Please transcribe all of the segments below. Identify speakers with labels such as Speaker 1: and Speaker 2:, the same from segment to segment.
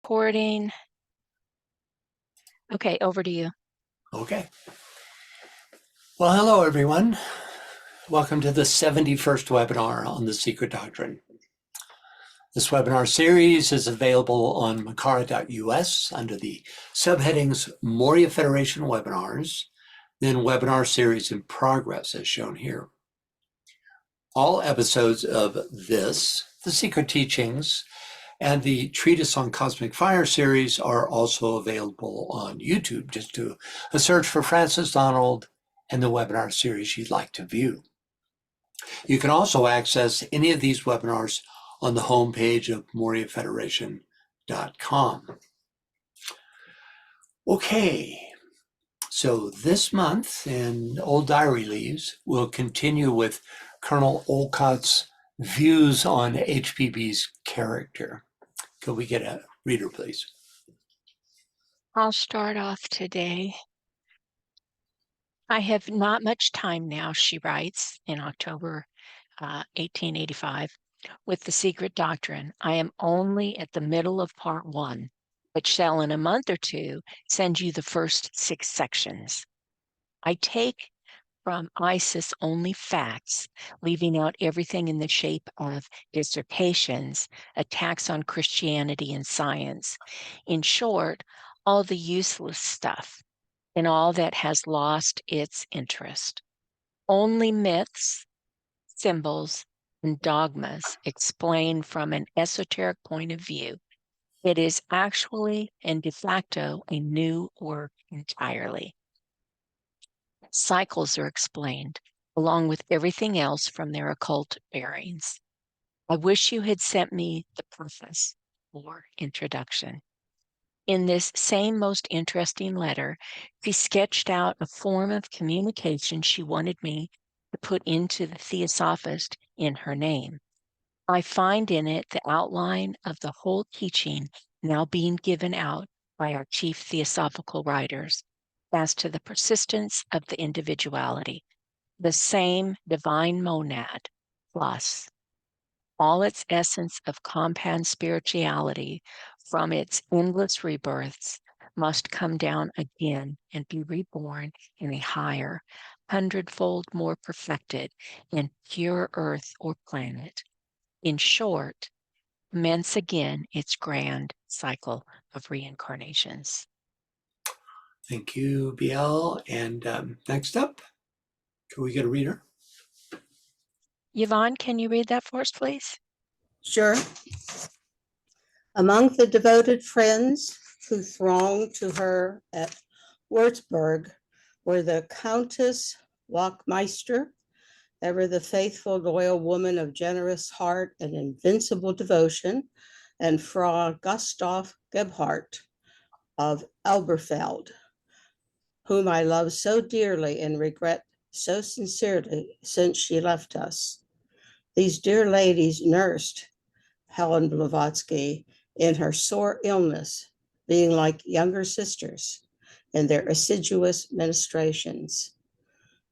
Speaker 1: recording. Okay, over to you.
Speaker 2: Okay. Well, hello, everyone. Welcome to the 71st webinar on the Secret Doctrine. This webinar series is available on makara.us under the subheadings Moria Federation Webinars, then Webinar Series in Progress, as shown here. All episodes of this, The Secret Teachings, and the Treatise on Cosmic Fire series are also available on YouTube. Just do a search for Francis Donald and the webinar series you'd like to view. You can also access any of these webinars on the homepage of moriafederation.com. Okay, so this month in Old Diary Leaves, we'll continue with Colonel Olcott's views on HPB's character. Could we get a reader, please?
Speaker 1: I'll start off today. I have not much time now, she writes in October 1885, with the Secret Doctrine. I am only at the middle of part 1, but shall in a month or two send you the first 6 sections. I take from Isis only facts, leaving out everything in the shape of dissertations, attacks on Christianity and science. In short, all the useless stuff and all that has lost its interest. Only myths, symbols, and dogmas explained from an esoteric point of view. It is actually and de facto a new work entirely. Cycles are explained, along with everything else from their occult bearings. I wish you had sent me the preface or introduction. In this same most interesting letter, she sketched out a form of communication she wanted me to put into the Theosophist in her name. I find in it the outline of the whole teaching now being given out by our chief theosophical writers as to the persistence of the individuality, the same divine monad plus all its essence of compound spirituality from its endless rebirths must come down again and be reborn in a higher, hundredfold more perfected and pure earth or planet. In short, commence again its grand cycle of reincarnations.
Speaker 2: Thank you, BL. And next up, can we get a reader?
Speaker 1: Yvonne, can you read that for us, please?
Speaker 3: Sure. Among the devoted friends who thronged to her at Würzburg were the Countess Wachtmeister, ever the faithful, loyal woman of generous heart and invincible devotion, and Frau Gustav Gebhardt of Elberfeld, whom I love so dearly and regret so sincerely since she left us. These dear ladies nursed Helen Blavatsky in her sore illness, being like younger sisters in their assiduous ministrations.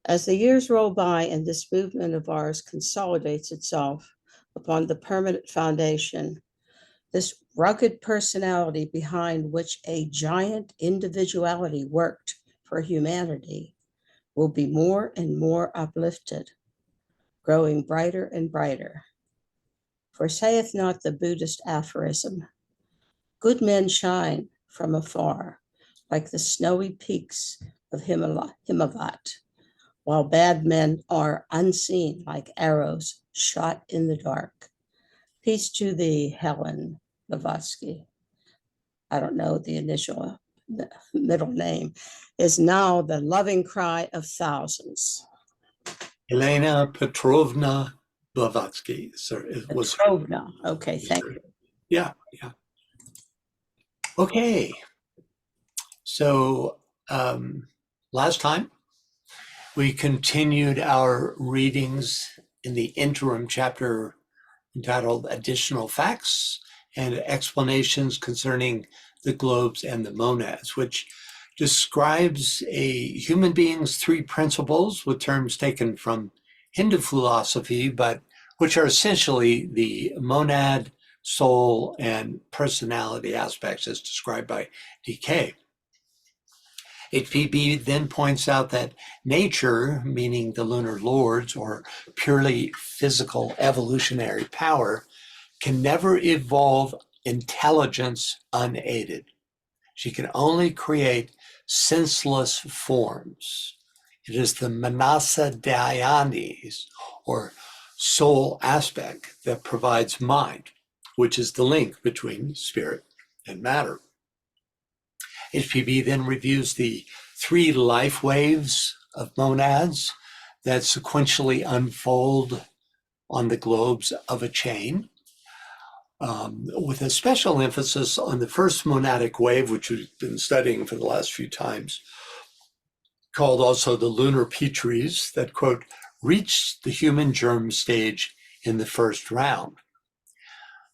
Speaker 3: As the years roll by and this movement of ours consolidates itself upon the permanent foundation, this rugged personality behind which a giant individuality worked for humanity will be more and more uplifted, growing brighter and brighter. For saith not the Buddhist aphorism, good men shine from afar like the snowy peaks of Himavat, while bad men are unseen like arrows shot in the dark. Peace to thee, Helen Blavatsky. I don't know the initial, the middle name, is now the loving cry of thousands.
Speaker 2: Elena Petrovna Blavatsky, sir. It was
Speaker 3: Petrovna. Okay, thank you.
Speaker 2: Yeah. Okay. So last time we continued our readings in the interim chapter entitled Additional Facts and Explanations Concerning the Globes and the Monads, which describes a human being's 3 principles with terms taken from Hindu philosophy, but which are essentially the monad, soul and personality aspects as described by DK. HPB then points out that nature, meaning the lunar lords or purely physical evolutionary power, can never evolve intelligence unaided. She can only create senseless forms. It is the manasa dhyani, or soul aspect, that provides mind, which is the link between spirit and matter. HPB then reviews the 3 life waves of monads that sequentially unfold on the globes of a chain, with a special emphasis on the first monadic wave, which we've been studying for the last few times, called also the lunar Petries, that, quote, reached the human germ stage in the first round.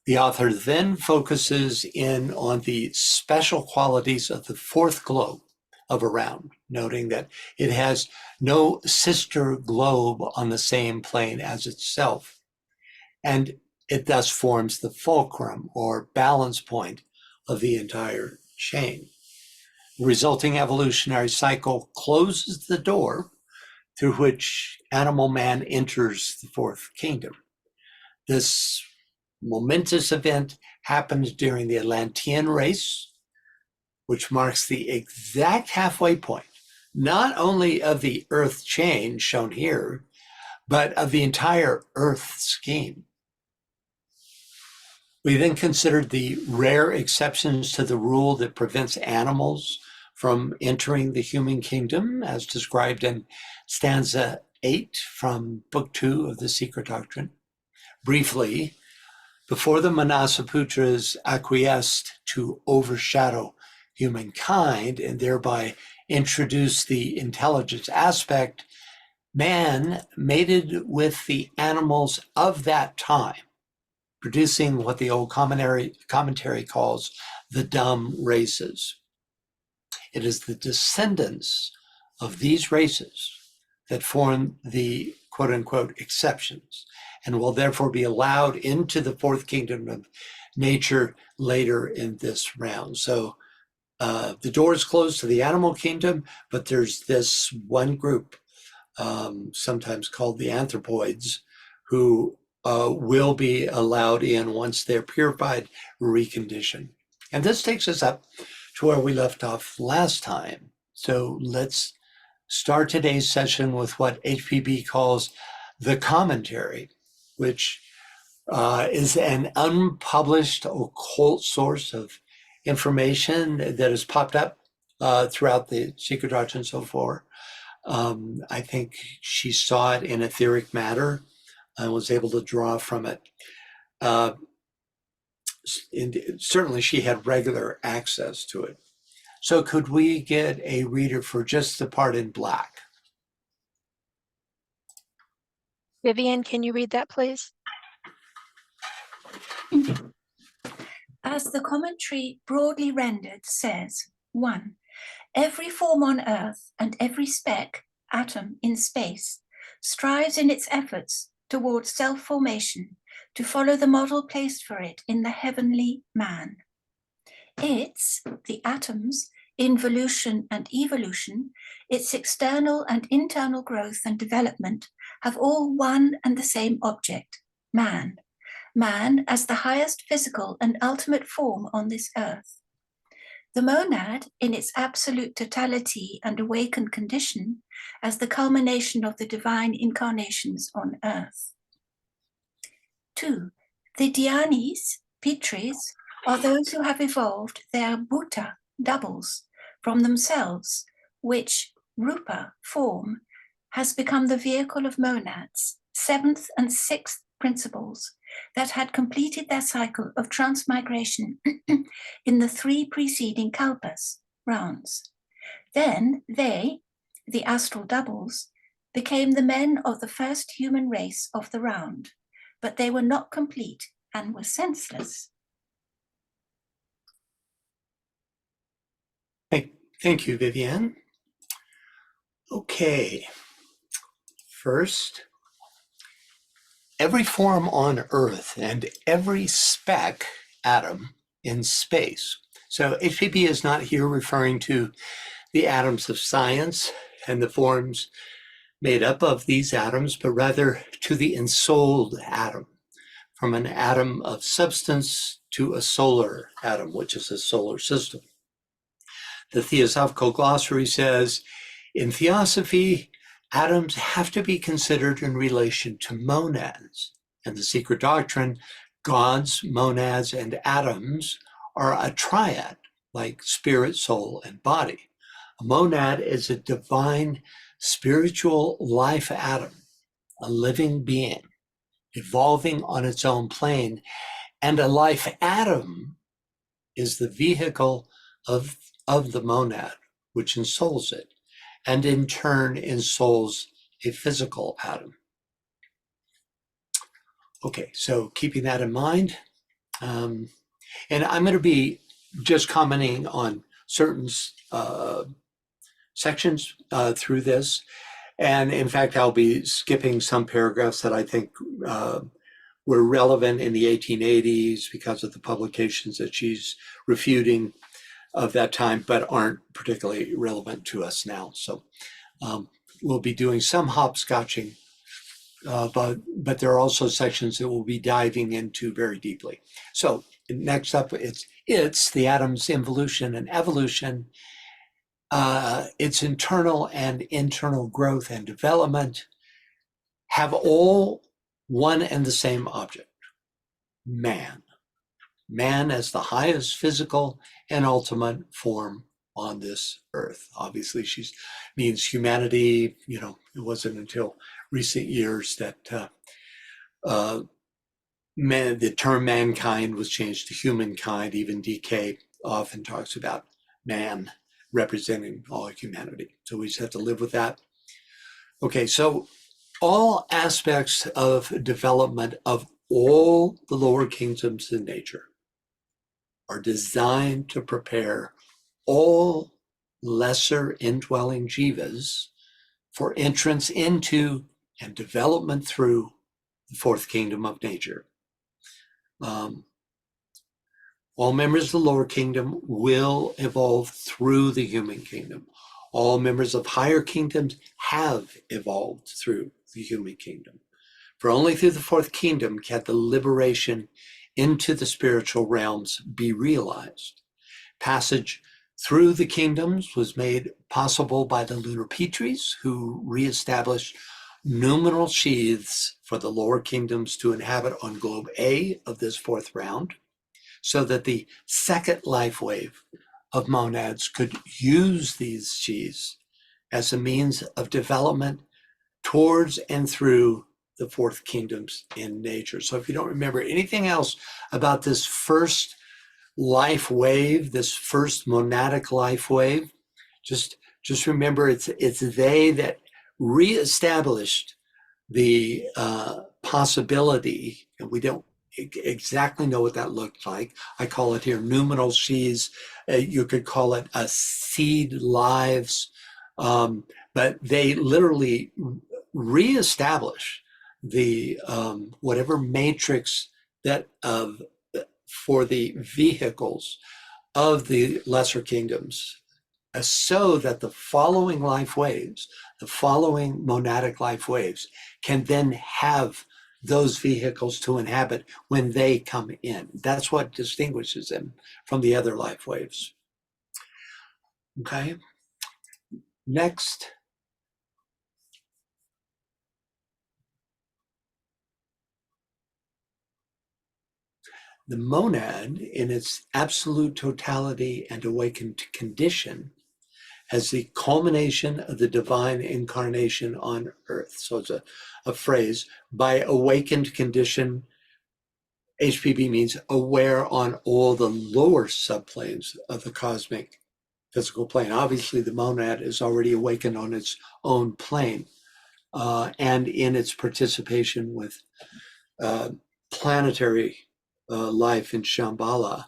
Speaker 2: The author then focuses in on the special qualities of the 4th globe of a round, noting that it has no sister globe on the same plane as itself, and it thus forms the fulcrum or balance point of the entire chain. The resulting evolutionary cycle closes the door through which animal man enters the 4th kingdom. This momentous event happens during the Atlantean race, which marks the exact halfway point, not only of the Earth chain shown here, but of the entire Earth scheme. We then considered the rare exceptions to the rule that prevents animals from entering the human kingdom, as described in stanza 8 from Book 2 of the Secret Doctrine. Briefly, before the Manasaputras acquiesced to overshadow humankind and thereby introduce the intelligence aspect, man mated with the animals of that time, producing what the old commentary calls the dumb races. It is the descendants of these races that form the quote-unquote exceptions, and will therefore be allowed into the 4th kingdom of nature later in this round. So the door is closed to the animal kingdom, but there's this one group, sometimes called the anthropoids, who will be allowed in once they're purified, reconditioned. And this takes us up to where we left off last time. So let's start today's session with what HPB calls the commentary, which is an unpublished occult source of information that has popped up throughout the Secret Doctrine so far. I think she saw it in etheric matter and was able to draw from it. Certainly she had regular access to it. So could we get a reader for just the part in black?
Speaker 1: Vivian, can you read that, please?
Speaker 4: As the commentary broadly rendered says, 1. Every form on earth and every speck, atom in space, strives in its efforts towards self-formation to follow the model placed for it in the heavenly man. Its, the atom's, involution and evolution, its external and internal growth and development have all one and the same object, man. Man as the highest physical and ultimate form on this earth. The monad, in its absolute totality and awakened condition, as the culmination of the divine incarnations on earth. 2. The dhyanis, pitris, are those who have evolved their bhuta, doubles, from themselves, which, rupa, form, has become the vehicle of monads, 7th and 6th principles, that had completed their cycle of transmigration in the 3 preceding kalpas, rounds. Then they, the astral doubles, became the men of the first human race of the round, but they were not complete and were senseless.
Speaker 2: Thank you, Vivian. Okay, first, every form on Earth and every speck atom in space. So HPB is not here referring to the atoms of science and the forms made up of these atoms, but rather to the ensouled atom, from an atom of substance to a solar atom, which is a solar system. The Theosophical Glossary says, in theosophy, atoms have to be considered in relation to monads. In the Secret Doctrine, gods, monads, and atoms are a triad, like spirit, soul, and body. A monad is a divine spiritual life atom, a living being, evolving on its own plane, and a life atom is the vehicle of the monad, which ensouls it, and in turn ensouls a physical atom. Okay, so keeping that in mind, and I'm going to be just commenting on certain sections through this. And in fact, I'll be skipping some paragraphs that I think were relevant in the 1880s because of the publications that she's refuting of that time, but aren't particularly relevant to us now. So we'll be doing some hopscotching, but there are also sections that we'll be diving into very deeply. So next up, it's the atom's involution and evolution, its internal and internal growth and development have all one and the same object, man. Man as the highest physical and ultimate form on this earth. Obviously, she means humanity. You know, it wasn't until recent years that the term mankind was changed to humankind. Even DK often talks about man representing all humanity. So we just have to live with that. Okay, so all aspects of development of all the lower kingdoms in nature are designed to prepare all lesser indwelling jivas for entrance into and development through the fourth kingdom of nature. All members of the lower kingdom will evolve through the human kingdom. All members of higher kingdoms have evolved through the human kingdom. For only through the fourth kingdom can the liberation into the spiritual realms be realized. Passage through the kingdoms was made possible by the lunar Petries, who reestablished numeral sheaths for the lower kingdoms to inhabit on globe A of this fourth round, so that the second life wave of monads could use these sheaths as a means of development towards and through the fourth kingdoms in nature. So if you don't remember anything else about this first life wave, this first monadic life wave, just remember it's they that reestablished the possibility, and we don't exactly know what that looked like. I call it here numinal sheaths. You could call it a seed lives, but they literally reestablish the whatever matrix that for the vehicles of the lesser kingdoms, so that the following life waves, the following monadic life waves, can then have those vehicles to inhabit when they come in. That's what distinguishes them from the other life waves. Okay. Next. The monad, in its absolute totality and awakened condition, as the culmination of the divine incarnation on earth. So it's a phrase. By awakened condition, HPB means aware on all the lower subplanes of the cosmic physical plane. Obviously, the monad is already awakened on its own plane and in its participation with planetary life in Shambhala,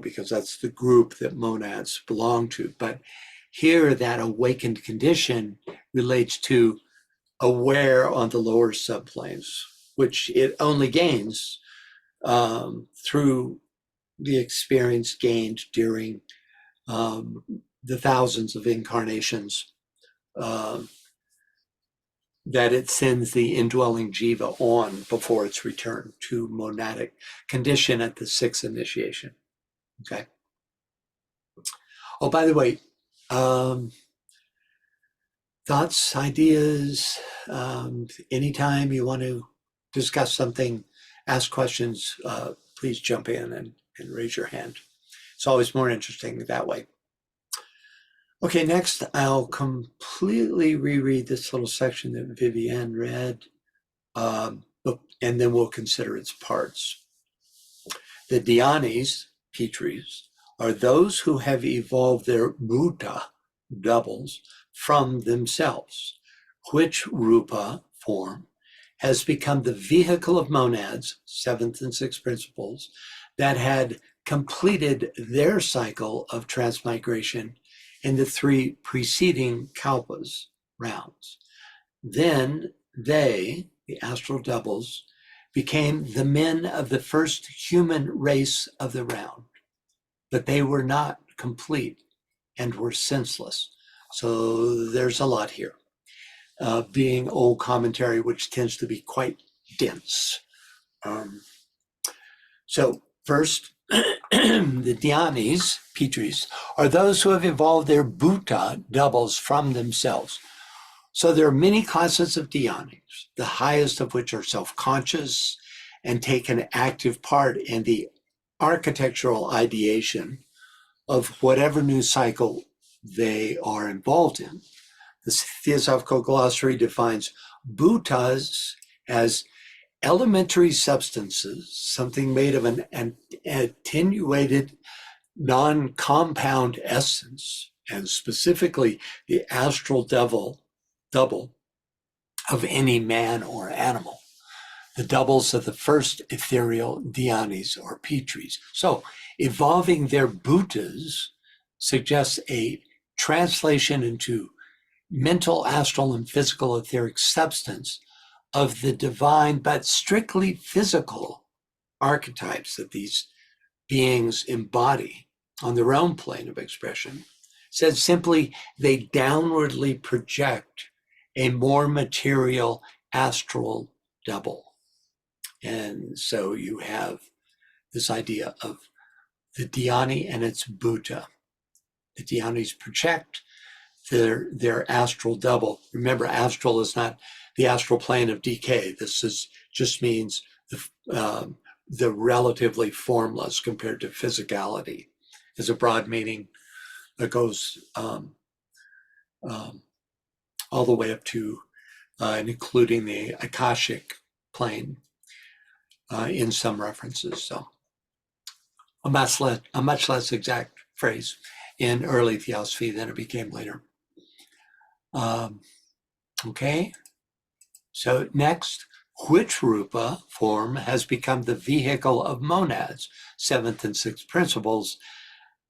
Speaker 2: because that's the group that monads belong to. But here, that awakened condition relates to aware on the lower subplanes, which it only gains through the experience gained during the thousands of incarnations that it sends the indwelling jiva on before its return to monadic condition at the sixth initiation. Okay. Oh, by the way, thoughts, ideas, anytime you want to discuss something, ask questions, please jump in and raise your hand. It's always more interesting that way. Okay, next I'll completely reread this little section that Vivienne read, and then we'll consider its parts. The Dhyanis, Petris, are those who have evolved their Buddha doubles from themselves, which Rupa form has become the vehicle of monads, seventh and sixth principles, that had completed their cycle of transmigration in the three preceding kalpas rounds. Then they, the astral doubles, became the men of the first human race of the round, but they were not complete and were senseless. So there's a lot here. Being old commentary, which tends to be quite dense. So first, the Dhyanis, Petris, are those who have evolved their Bhuta doubles from themselves. So there are many classes of Dhyanis, the highest of which are self-conscious and take an active part in the architectural ideation of whatever new cycle they are involved in. The Theosophical Glossary defines Bhutas as elementary substances, something made of an attenuated non-compound essence, and specifically the astral double of any man or animal. The doubles of the first ethereal Dhyanis or Petris. So evolving their Bhutas suggests a translation into mental, astral, and physical etheric substance of the divine, but strictly physical archetypes that these beings embody on their own plane of expression. Said simply, they downwardly project a more material astral double. And so you have this idea of the Dhyani and its Bhuta. The Dhyanis project their astral double. Remember, astral is not the astral plane of decay. This just means the relatively formless compared to physicality is a broad meaning that goes all the way up to and including the Akashic plane in some references. So a much less exact phrase in early theosophy than it became later. Okay, so next, which Rupa form has become the vehicle of monads, seventh and sixth principles,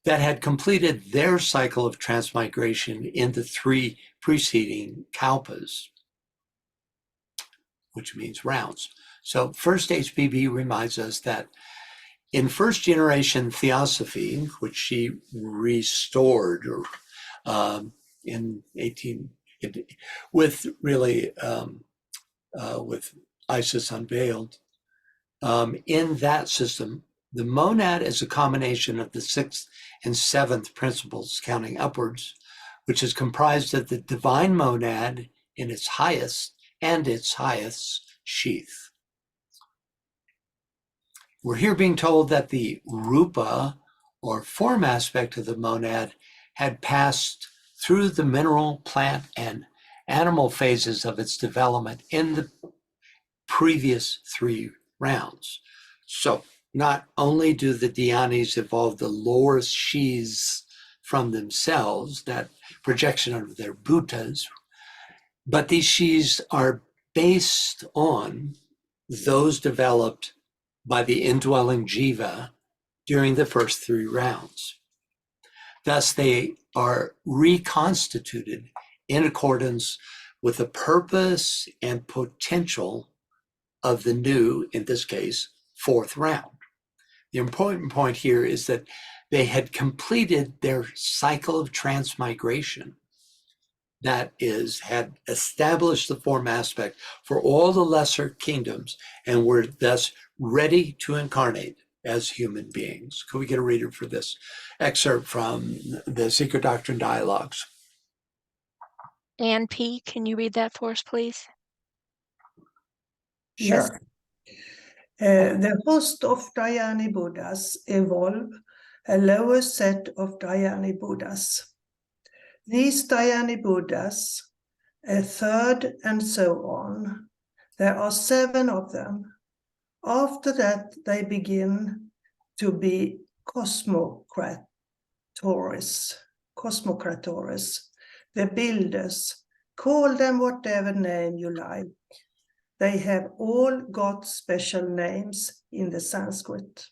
Speaker 2: that had completed their cycle of transmigration in the three preceding kalpas, which means rounds. So first HPB reminds us that in first generation theosophy, which she restored in 18, with really with Isis Unveiled, in that system, the monad is a combination of the sixth and seventh principles, counting upwards, which is comprised of the divine monad in its highest sheath. We're here being told that the rupa, or form aspect of the monad, had passed through the mineral, plant, and animal phases of its development in the previous three rounds. So not only do the Dhyanis evolve the lower sheaths from themselves, that projection of their bhutas, but these sheaths are based on those developed by the indwelling jiva during the first three rounds. Thus, they are reconstituted in accordance with the purpose and potential of the new, in this case, fourth round. The important point here is that they had completed their cycle of transmigration. That is, had established the form aspect for all the lesser kingdoms and were thus ready to incarnate as human beings. Could we get a reader for this excerpt from the Secret Doctrine Dialogues?
Speaker 1: Ann P., can you read that for us, please?
Speaker 5: Yes.
Speaker 2: Sure.
Speaker 5: The host of Dhyani Buddhas evolve a lower set of Dhyani Buddhas. These Dhyani Buddhas, a third, and so on. There are 7 of them. After that, they begin to be cosmocratores, the builders. Call them whatever name you like. They have all got special names in the Sanskrit.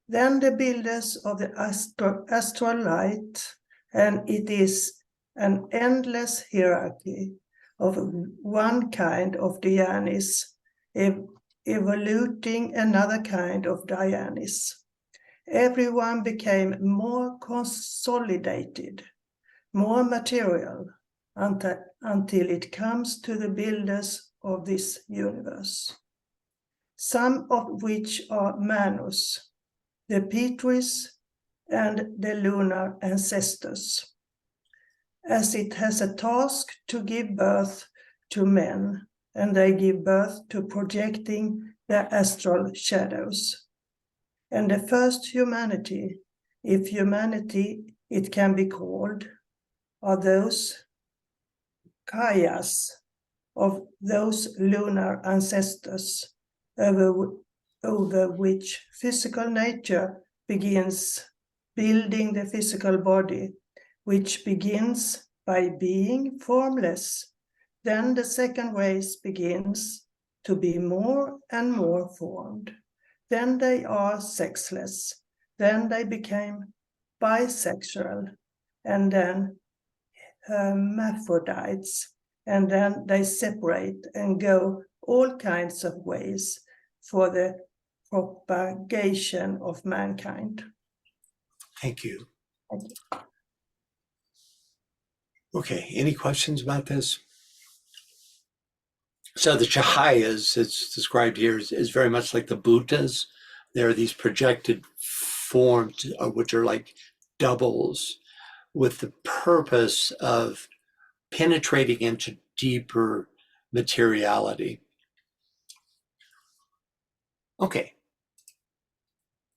Speaker 5: Then the builders of the astral light, and it is an endless hierarchy of one kind of dhyanis, evoluting another kind of dhyanis. Everyone became more consolidated, more material, until it comes to the builders of this universe, some of which are Manus, the Petris, and the lunar ancestors, as it has a task to give birth to men, and they give birth to projecting their astral shadows. And the first humanity, if humanity it can be called, are those kayas of those lunar ancestors over which physical nature begins building the physical body, which begins by being formless. Then the second race begins to be more and more formed. Then they are sexless. Then they became bisexual, and then hermaphrodites, and then they separate and go all kinds of ways for the propagation of mankind.
Speaker 2: Thank you.
Speaker 5: Thank you.
Speaker 2: Okay, any questions about this? So the Chahayas, it's described here, is very much like the Bhuttas. There are these projected forms, which are like doubles, with the purpose of penetrating into deeper materiality. Okay.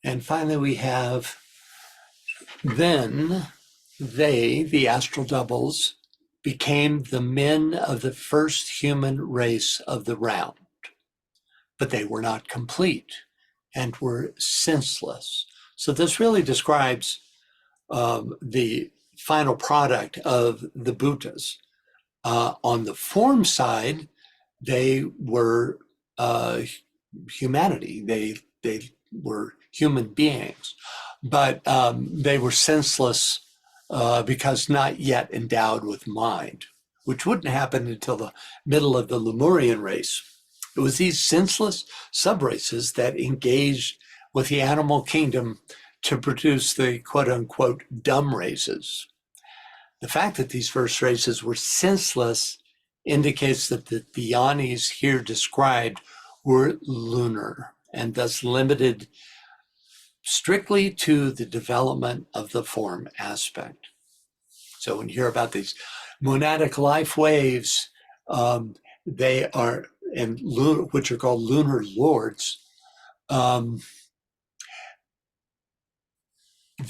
Speaker 2: And finally, we have then they, the astral doubles, became the men of the first human race of the round, but they were not complete and were senseless. So this really describes the final product of the Bhuttas. On the form side, they were humanity. They were human beings, but they were senseless because not yet endowed with mind, which wouldn't happen until the middle of the Lemurian race. It was these senseless subraces that engaged with the animal kingdom to produce the quote unquote dumb races. The fact that these first races were senseless indicates that the dhyanis here described were lunar and thus limited strictly to the development of the form aspect. So when you hear about these monadic life waves, they are, and which are called lunar lords,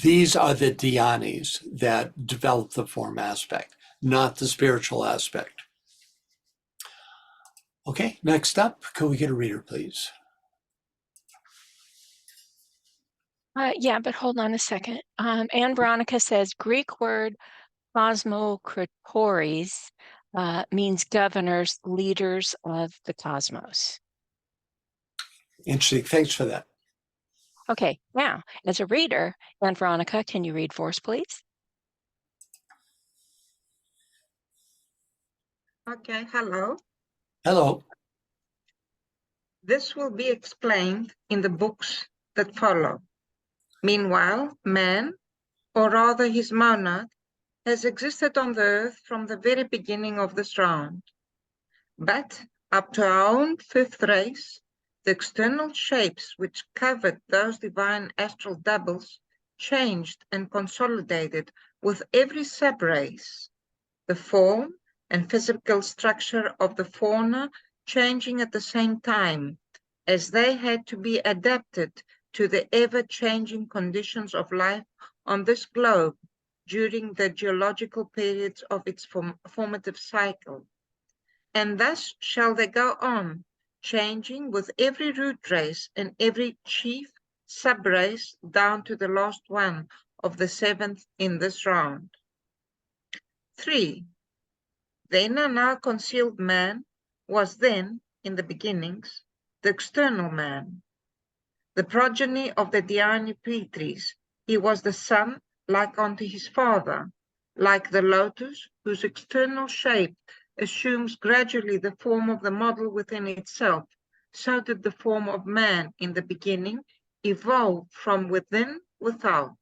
Speaker 2: these are the dhyanis that develop the form aspect, not the spiritual aspect. Okay, next up, could we get a reader, please?
Speaker 1: Yeah, but hold on a second. Anne Veronica says Greek word cosmocratores means governors, leaders of the cosmos.
Speaker 2: Interesting, thanks for that.
Speaker 1: Okay, now, as a reader, Anne Veronica, can you read for us, please?
Speaker 6: Okay, hello.
Speaker 2: Hello.
Speaker 6: This will be explained in the books that follow. Meanwhile, man, or rather his monad, has existed on the earth from the very beginning of this round. But up to our own fifth race, the external shapes which covered those divine astral doubles changed and consolidated with every sub-race. The form and physical structure of the fauna changing at the same time, as they had to be adapted to the ever-changing conditions of life on this globe during the geological periods of its formative cycle. And thus shall they go on, changing with every root race and every chief sub-race down to the last one of the seventh in this round. 3. Then and now concealed man was then, in the beginnings, the external man. The progeny of the Dianipitris, he was the son like unto his father, like the lotus whose external shape assumes gradually the form of the model within itself, so did the form of man in the beginning evolve from within without.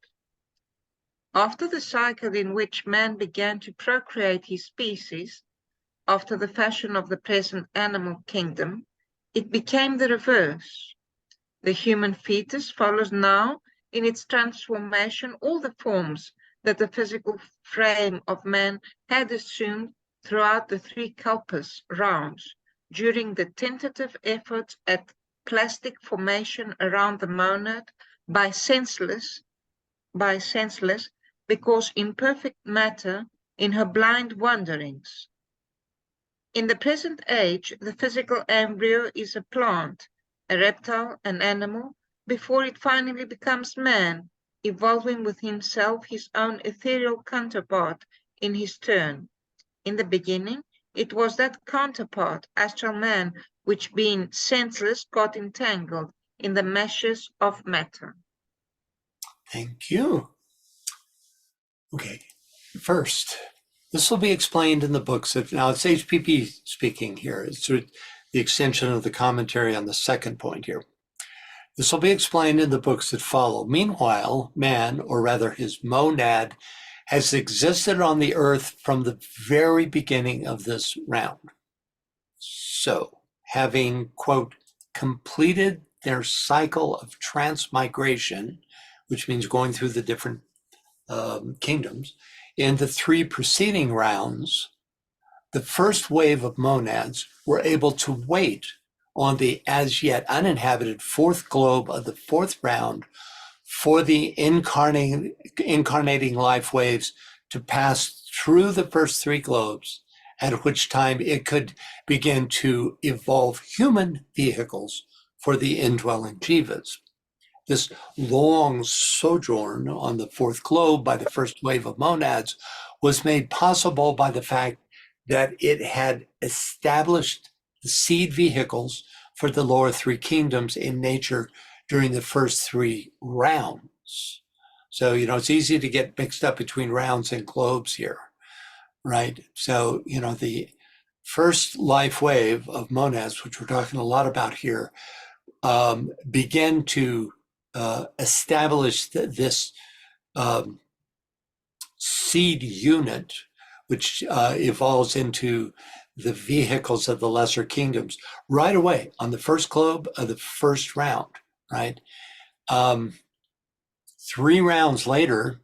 Speaker 6: After the cycle in which man began to procreate his species, after the fashion of the present animal kingdom, it became the reverse. The human fetus follows now in its transformation all the forms that the physical frame of man had assumed throughout the three kalpas rounds during the tentative efforts at plastic formation around the monad by senseless, because imperfect matter in her blind wanderings. In the present age, the physical embryo is a plant, a reptile, an animal, before it finally becomes man, evolving with himself his own ethereal counterpart in his turn. In the beginning, it was that counterpart, astral man, which being senseless got entangled in the meshes of matter.
Speaker 2: Thank you. Okay, first, this will be explained in the books. Now, it's HPP speaking here. It's sort of the extension of the commentary on the second point here. This will be explained in the books that follow. Meanwhile, man, or rather his monad, has existed on the earth from the very beginning of this round. So, having, quote, completed their cycle of transmigration, which means going through the different kingdoms, in the three preceding rounds, the first wave of monads were able to wait on the as yet uninhabited fourth globe of the fourth round for the incarnating life waves to pass through the first three globes, at which time it could begin to evolve human vehicles for the indwelling jivas. This long sojourn on the fourth globe by the first wave of monads was made possible by the fact that it had established the seed vehicles for the lower three kingdoms in nature during the first three rounds. So, it's easy to get mixed up between rounds and globes here, right? So, the first life wave of monads, which we're talking a lot about here, began to establish this seed unit, which evolves into the vehicles of the lesser kingdoms right away on the first globe of the first round, right? 3 rounds later,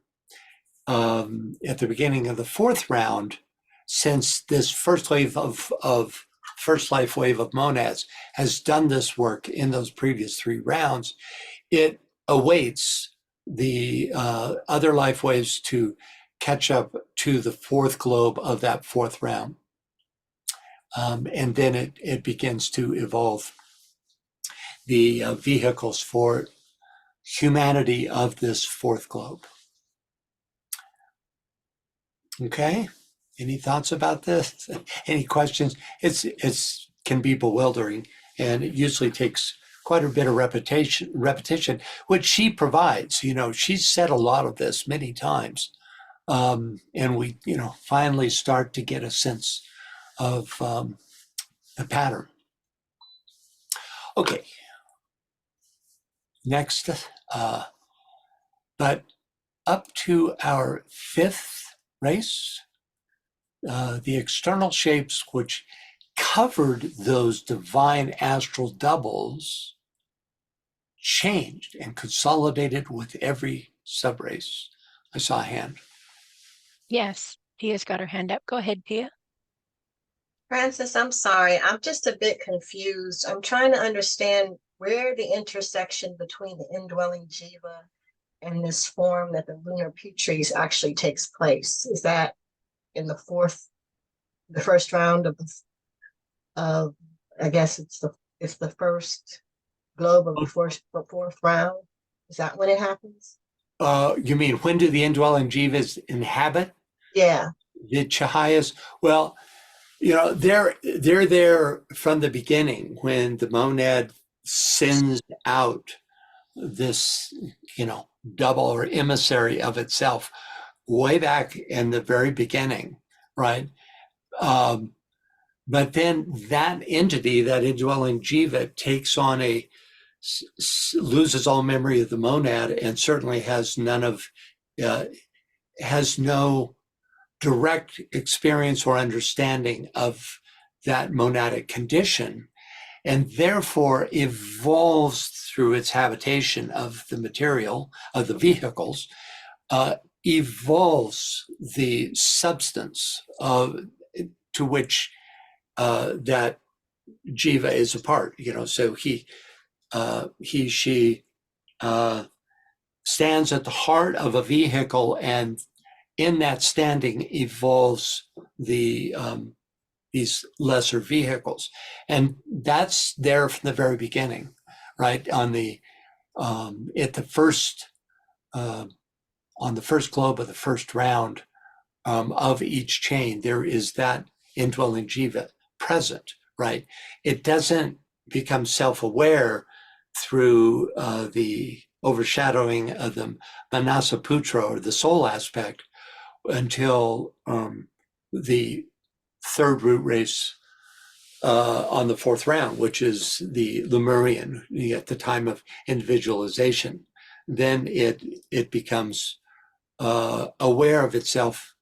Speaker 2: at the beginning of the fourth round, since this first wave of first life wave of monads has done this work in those previous 3 rounds, it awaits the other life waves to catch up to the fourth globe of that fourth round. And then it begins to evolve the vehicles for humanity of this fourth globe. Okay, any thoughts about this? Any questions? It's can be bewildering, and it usually takes quite a bit of repetition, which she provides. She's said a lot of this many times, and we finally start to get a sense the pattern. Okay. Next, but up to our fifth race, the external shapes which covered those divine astral doubles changed and consolidated with every subrace. I saw a hand.
Speaker 1: Yes, Pia's got her hand up. Go ahead, Pia.
Speaker 7: Francis, I'm sorry. I'm just a bit confused. I'm trying to understand where the intersection between the indwelling jiva and this form that the lunar Petries actually takes place. Is that in the first round of I guess it's the first globe of the fourth round? Is that when it happens?
Speaker 2: You mean when do the indwelling jivas inhabit
Speaker 7: Yeah.
Speaker 2: the chahayas? Well, you know, they're there from the beginning when the monad sends out this, you know, double or emissary of itself way back in the very beginning, right? But then that entity, that indwelling jiva, takes on loses all memory of the monad and certainly has no direct experience or understanding of that monadic condition, and therefore evolves through its habitation of the material, of the vehicles, evolves the substance to which that jiva is a part. You know, so she stands at the heart of a vehicle, and in that standing evolves these lesser vehicles, and that's there from the very beginning, right? On the first globe of the first round of each chain, there is that indwelling jiva present, right? It doesn't become self-aware through the overshadowing of the Manasaputra, or the soul aspect, until the third root race on the fourth round, which is the Lemurian, at the time of individualization. Then it becomes aware of itself,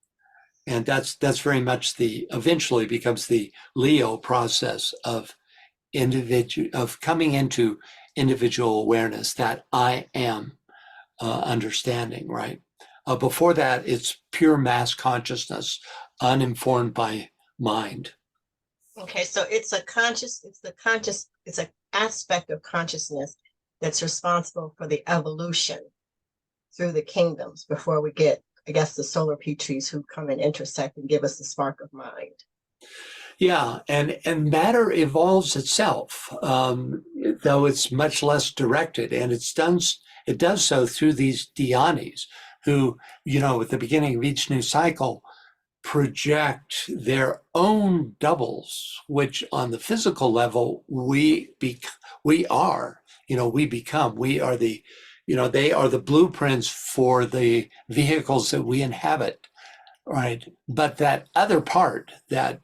Speaker 2: and that's very much eventually becomes the Leo process of coming into individual awareness, that I am understanding, right? Before that, it's pure mass consciousness, uninformed by mind.
Speaker 7: Okay, so it's an aspect of consciousness that's responsible for the evolution through the kingdoms before we get, I guess, the solar Petries who come and intersect and give us the spark of mind.
Speaker 2: Yeah, and matter evolves itself, though it's much less directed, and it does so through these dhyanis who, you know, at the beginning of each new cycle, project their own doubles, which on the physical level we are, you know, we are the, you know, they are the blueprints for the vehicles that we inhabit, right? But that other part, that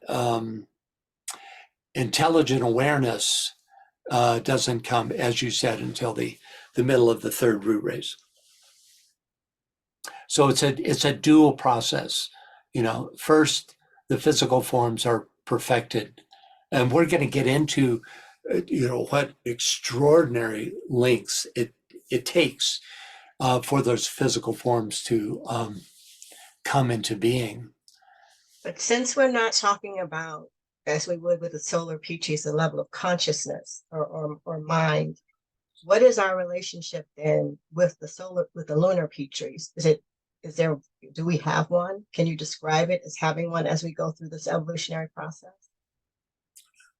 Speaker 2: intelligent awareness, doesn't come, as you said, until the middle of the third root race. So it's a dual process. You know, first the physical forms are perfected, and we're going to get into, you know, what extraordinary lengths it takes for those physical forms to come into being.
Speaker 7: But since we're not talking about, as we would with the solar Petries, the level of consciousness or mind, what is our relationship then with the lunar Petries? Do we have one? Can you describe it as having one as we go through this evolutionary process?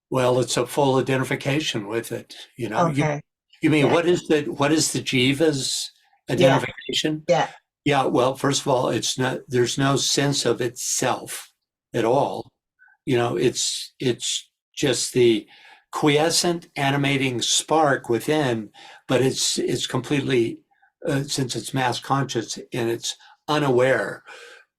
Speaker 2: Well, it's a full identification with it. You know,
Speaker 7: Okay.
Speaker 2: you mean,
Speaker 7: Yeah.
Speaker 2: what is the jiva's identification?
Speaker 7: Yeah.
Speaker 2: Yeah. Well, first of all, there's no sense of itself at all. You know, it's just the quiescent animating spark within, but it's completely, since it's mass conscious, and it's unaware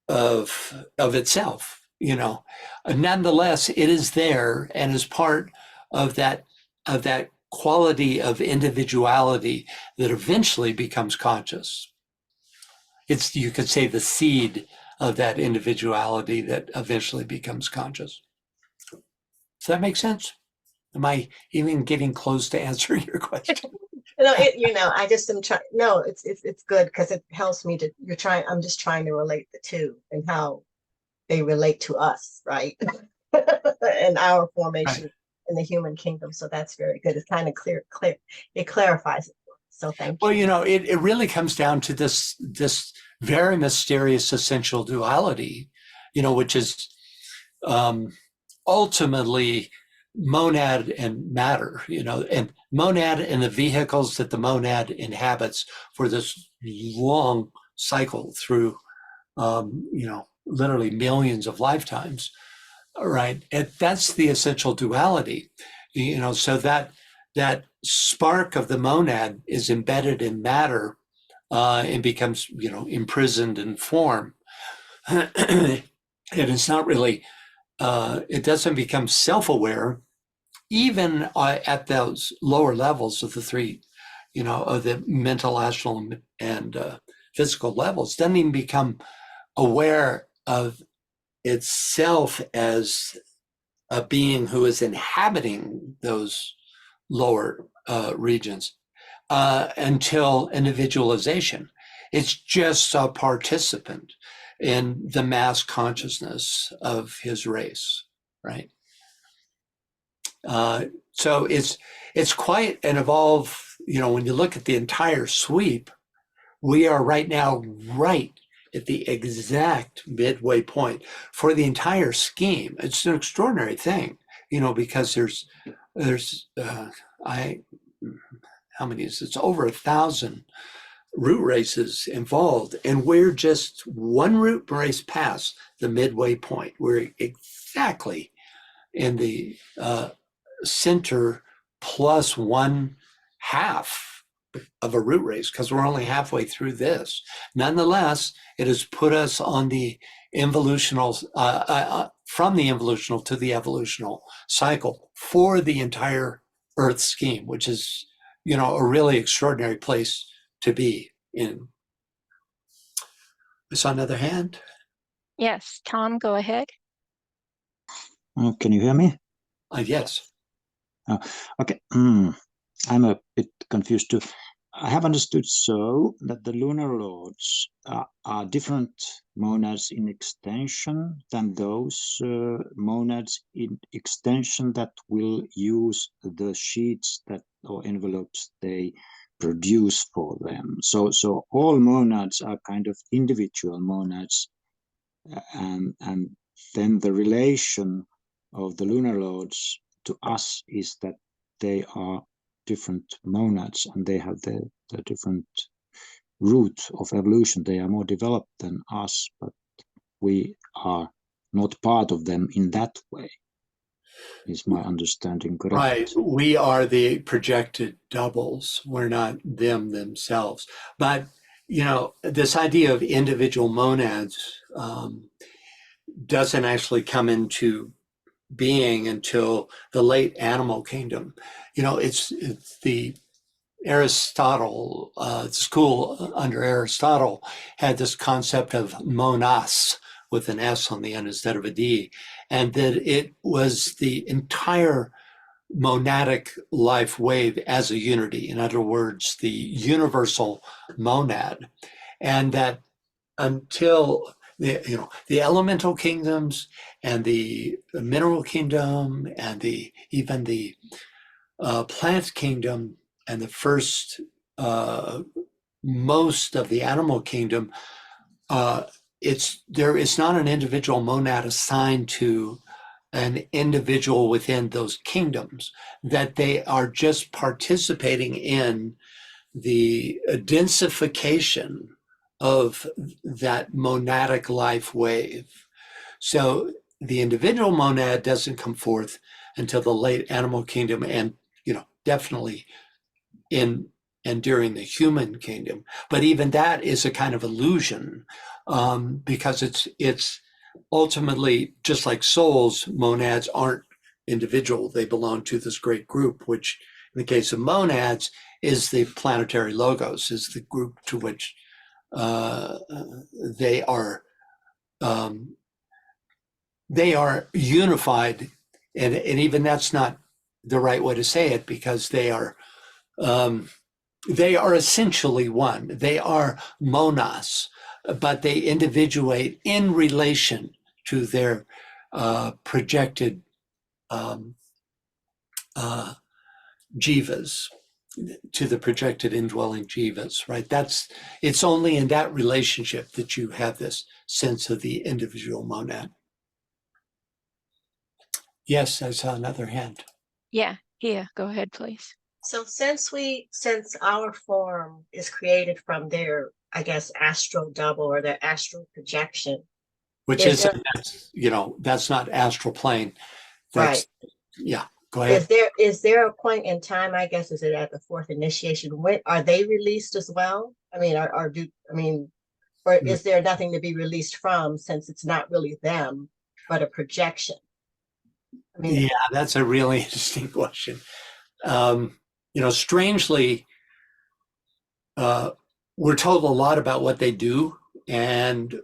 Speaker 2: of itself. you know, nonetheless, it is there and is part of that quality of individuality that eventually becomes conscious. It's, you could say, the seed of that individuality that eventually becomes conscious. Does that make sense? Am I even getting close to answering your question?
Speaker 7: I just am trying. No, it's good because it helps me to. I'm just trying to relate the two and how they relate to us, right? And our formation
Speaker 2: Right.
Speaker 7: in the human kingdom. So that's very good. It's kind of clear. It clarifies it. So thank
Speaker 2: Well,
Speaker 7: you.
Speaker 2: it really comes down to this very mysterious essential duality, which is ultimately monad and matter, and monad and the vehicles that the monad inhabits for this long cycle through, literally millions of lifetimes, right? And that's the essential duality, so that spark of the monad is embedded in matter and becomes, imprisoned in form. And it's not really, it doesn't become self-aware, even at those lower levels of the three, of the mental, astral, and physical levels. Doesn't even become aware of itself as a being who is inhabiting those lower regions until individualization. It's just a participant in the mass consciousness of his race, right? So it's quite an evolved, when you look at the entire sweep, we are right now right at the exact midway point for the entire scheme. It's an extraordinary thing, because there's how many is it? It's over 1,000 root races involved, and we're just one root race past the midway point. We're exactly in the center plus 1/2 of a root race, because we're only halfway through this. Nonetheless, it has put us on the evolutional, from the evolutional to the evolutional cycle for the entire Earth scheme, which is, a really extraordinary place to be in. I saw another hand.
Speaker 1: Yes, Tom, go ahead.
Speaker 8: Can you hear me?
Speaker 2: Yes.
Speaker 8: Okay. I'm a bit confused too. I have understood so that the lunar lords are different monads in extension than those monads in extension that will use the sheets or envelopes they produce for them. So all monads are kind of individual monads, and then the relation of the lunar lords to us is that they are different monads and they have the different route of evolution. They are more developed than us, but we are not part of them in that way. Is my understanding correct?
Speaker 2: Right. We are the projected doubles. We're not them themselves. But, this idea of individual monads doesn't actually come into being until the late animal kingdom. It's the Aristotle, school under Aristotle had this concept of monas with an S on the end instead of a D, and that it was the entire monadic life wave as a unity. In other words, the universal monad, and that until the elemental kingdoms and the mineral kingdom and even the plant kingdom and the first most of the animal kingdom, it's not an individual monad assigned to an individual within those kingdoms, that they are just participating in the densification of that monadic life wave. So the individual monad doesn't come forth until the late animal kingdom, and definitely in and during the human kingdom. But even that is a kind of illusion, because it's ultimately, just like souls, monads aren't individual. They belong to this great group, which in the case of monads is the planetary logos, is the group to which they are um, unified, and even that's not the right way to say it, because they are essentially one. They are monas, but they individuate in relation to their projected um, jivas, to the projected indwelling jivas, right? It's only in that relationship that you have this sense of the individual monad. Yes, I saw another hand.
Speaker 1: Yeah, go ahead, please.
Speaker 7: So since our form is created from their, I guess, astral double or their astral projection,
Speaker 2: Which
Speaker 7: is
Speaker 2: is,
Speaker 7: there,
Speaker 2: that's not astral plane.
Speaker 7: right?
Speaker 2: That's, yeah, go ahead.
Speaker 7: Is there a point in time, I guess, is it at the fourth initiation? When are they released as well? I mean, or is there nothing to be released from, since it's not really them, but a projection? I mean,
Speaker 2: Yeah, that's a really interesting question. Strangely, we're told a lot about what they do, and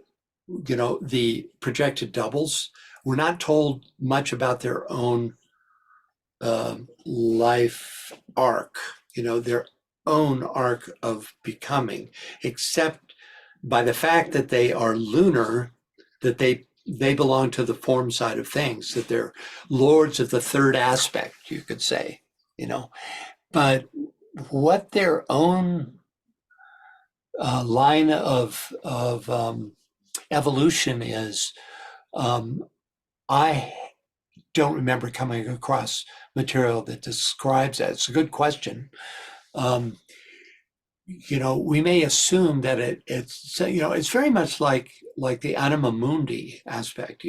Speaker 2: the projected doubles. We're not told much about their own life arc, their own arc of becoming, except by the fact that they are lunar, that they belong to the form side of things, that they're lords of the third aspect, you could say, but what their own line of evolution is, I don't remember coming across material that describes that. It's a good question. Um, we may assume that it's very much like the anima mundi aspect,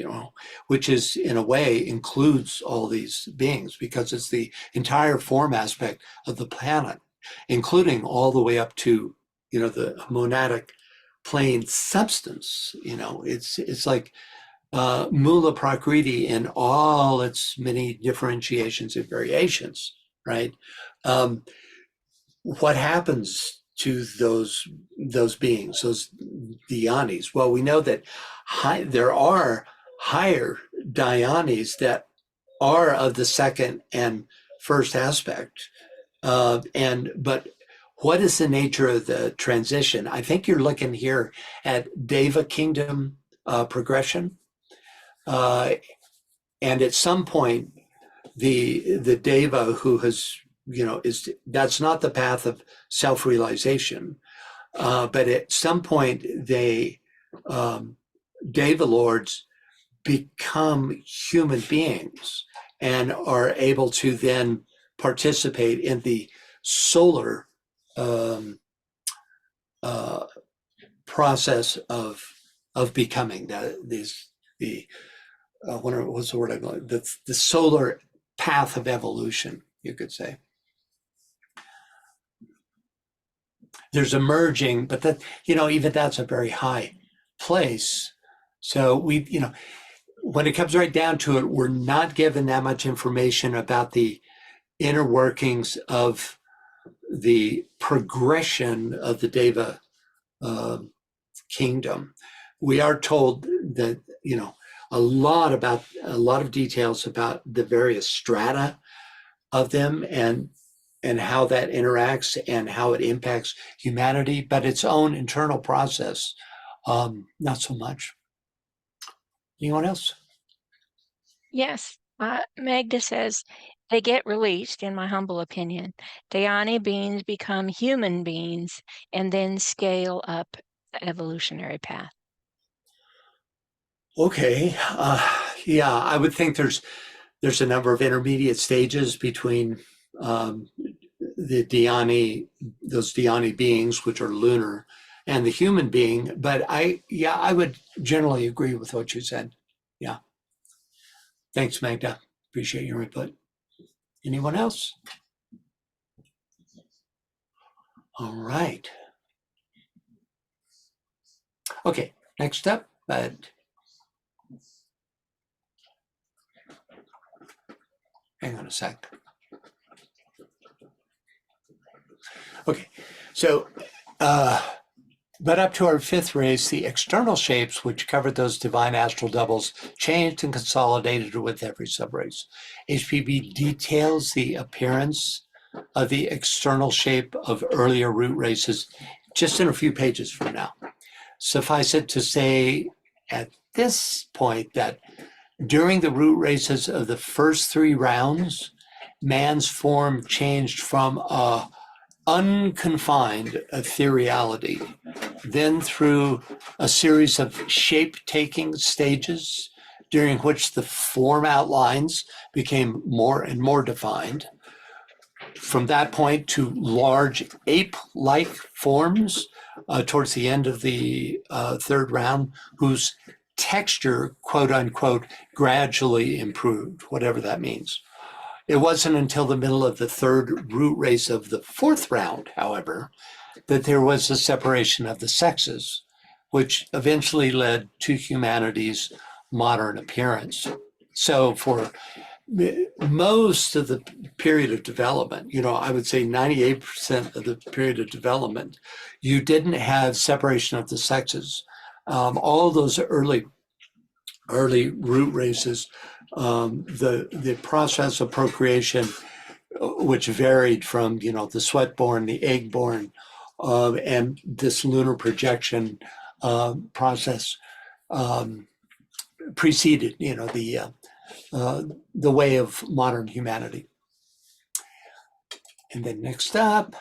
Speaker 2: which is in a way includes all these beings, because it's the entire form aspect of the planet, including all the way up to the monadic plane substance. It's like Mula Prakriti in all its many differentiations and variations, right? What happens to those beings, those dhyanis? Well, we know that there are higher dhyanis that are of the second and first aspect, but what is the nature of the transition? I think you're looking here at Deva kingdom progression. And at some point, the Deva who has, that's not the path of self-realization. But at some point, Deva lords become human beings and are able to then participate in the solar process of becoming. What's the word I'm going? The solar path of evolution, you could say. There's a merging, but that, even that's a very high place. So when it comes right down to it, we're not given that much information about the inner workings of the progression of the Deva kingdom. We are told that, a lot of details about the various strata of them, and how that interacts and how it impacts humanity, but its own internal process, not so much. Anyone else?
Speaker 1: Yes. Magda says, they get released, in my humble opinion. Dhyani beings become human beings and then scale up the evolutionary path.
Speaker 2: Okay. Yeah, I would think there's a number of intermediate stages between the Dhyani, those Dhyani beings, which are lunar, and the human being. But I would generally agree with what you said. Yeah. Thanks, Magda. Appreciate your input. Anyone else? All right. Okay, next up, hang on a sec. Okay, so but up to our fifth race, the external shapes which covered those divine astral doubles changed and consolidated with every subrace. HPB details the appearance of the external shape of earlier root races just in a few pages from now. Suffice it to say at this point that during the root races of the first 3 rounds, man's form changed from a unconfined ethereality, then through a series of shape-taking stages during which the form outlines became more and more defined. From that point to large ape-like forms towards the end of the 3rd round, whose texture, quote unquote, gradually improved, whatever that means. It wasn't until the middle of the 3rd root race of the 4th round, however, that there was a separation of the sexes, which eventually led to humanity's modern appearance. So for most of the period of development, I would say 98% of the period of development, you didn't have separation of the sexes. All those early root races, the process of procreation, which varied from the sweat-born, the egg-born, and this lunar projection process preceded the way of modern humanity. And then next up,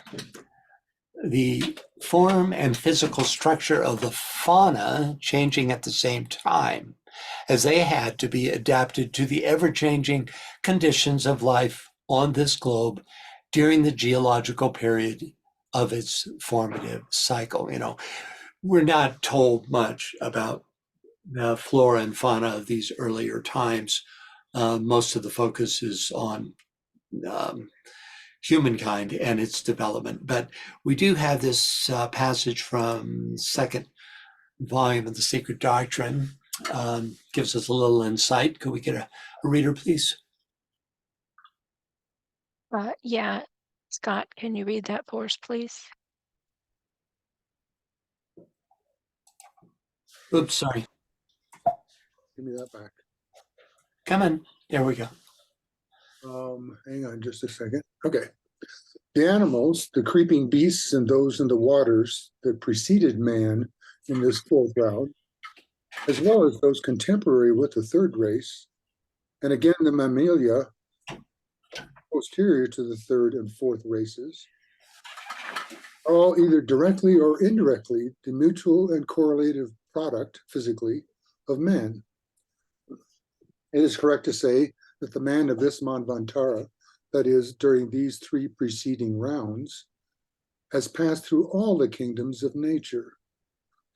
Speaker 2: the form and physical structure of the fauna changing at the same time, as they had to be adapted to the ever-changing conditions of life on this globe during the geological period of its formative cycle. We're not told much about the flora and fauna of these earlier times. Most of the focus is on humankind and its development. But we do have this passage from 2nd volume of the Secret Doctrine. Gives us a little insight. Could we get a reader, please?
Speaker 1: Yeah, Scott, can you read that for us, please?
Speaker 2: Oops, sorry.
Speaker 9: Give me that back.
Speaker 2: Come on. There we go.
Speaker 9: Hang on just a second. Okay. The animals, the creeping beasts, and those in the waters that preceded man in this 4th round, as well as those contemporary with the 3rd race, and again the mammalia posterior to the 3rd and 4th races, are all either directly or indirectly the mutual and correlative product, physically, of man. It is correct to say that the man of this Manvantara, that is, during these 3 preceding rounds, has passed through all the kingdoms of nature,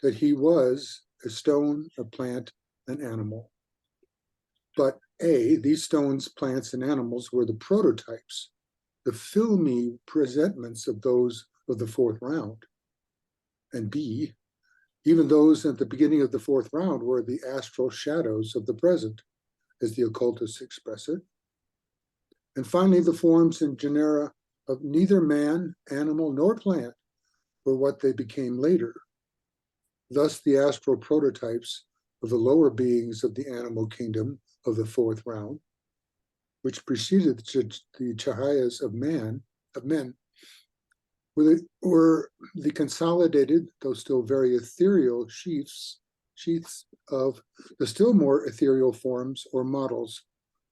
Speaker 9: that he was a stone, a plant, an animal. But these stones, plants, and animals were the prototypes, the filmy presentments of those of the 4th round. And B, even those at the beginning of the 4th round were the astral shadows of the present, as the occultists express it. And finally, the forms and genera of neither man, animal, nor plant were what they became later. Thus, the astral prototypes of the lower beings of the animal kingdom of the 4th round, which preceded the chahayas of men, were the consolidated, though still very ethereal sheaths of the still more ethereal forms or models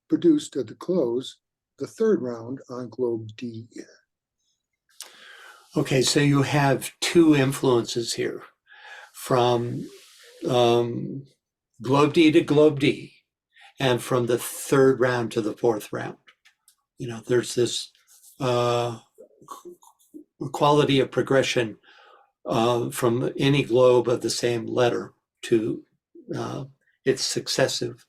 Speaker 9: produced at the close the 3rd round on globe D.
Speaker 2: Okay, so you have 2 influences here from globe D to globe D, and from the 3rd round to the 4th round. There's this quality of progression from any globe of the same letter to its successor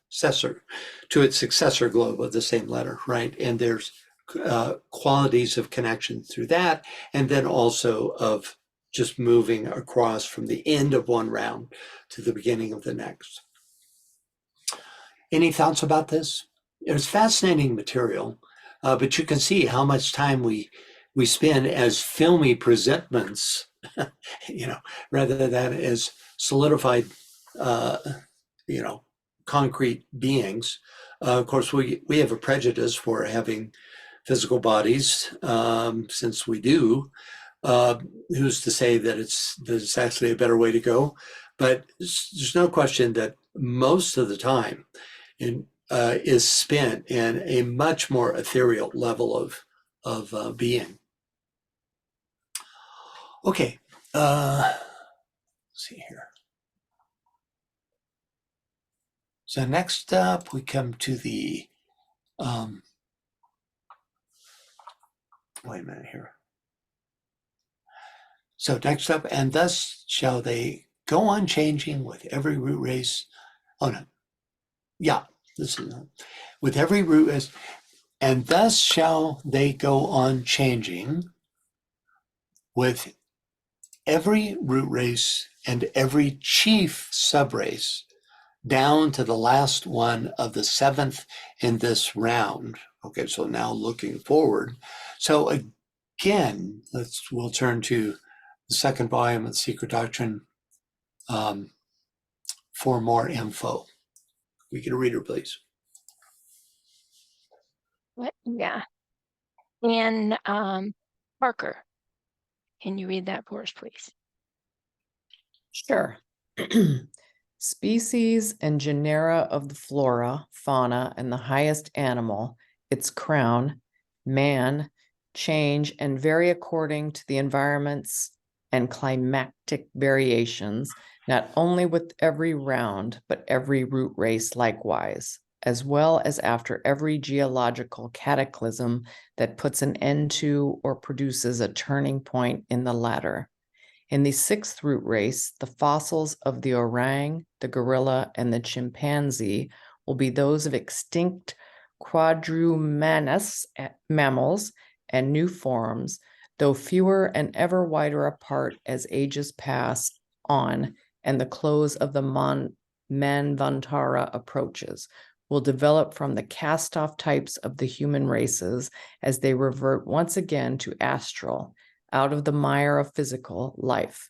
Speaker 2: globe of the same letter, right? And there's qualities of connection through that, and then also of just moving across from the end of one round to the beginning of the next. Any thoughts about this? It was fascinating material. But you can see how much time we spend as filmy presentments, rather than as solidified, concrete beings. Of course, we have a prejudice for having physical bodies, since we do. Who's to say that it's actually a better way to go? But there's no question that most of the time is spent in a much more ethereal level of being. Okay, let's see here. So next up, we come to the wait a minute here. So next up, and thus shall they go on changing with every root race. Oh no, yeah, this is with every root race, and thus shall they go on changing with every root race and every chief subrace, down to the last one of the seventh in this round. Okay, so now looking forward. So again, we'll turn to the second volume of the Secret Doctrine for more info. We get a reader, please.
Speaker 1: Yeah. And Parker, can you read that for us, please?
Speaker 10: Sure. Species and genera of the flora, fauna, and the highest animal, its crown, man, change and vary according to the environments and climatic variations, not only with every round, but every root race likewise, as well as after every geological cataclysm that puts an end to or produces a turning point in the latter. In the sixth root race, the fossils of the orang, the gorilla, and the chimpanzee will be those of extinct quadrumanous mammals and new forms, though fewer and ever wider apart as ages pass on and the close of the Manvantara approaches, will develop from the cast-off types of the human races as they revert once again to astral, out of the mire of physical life.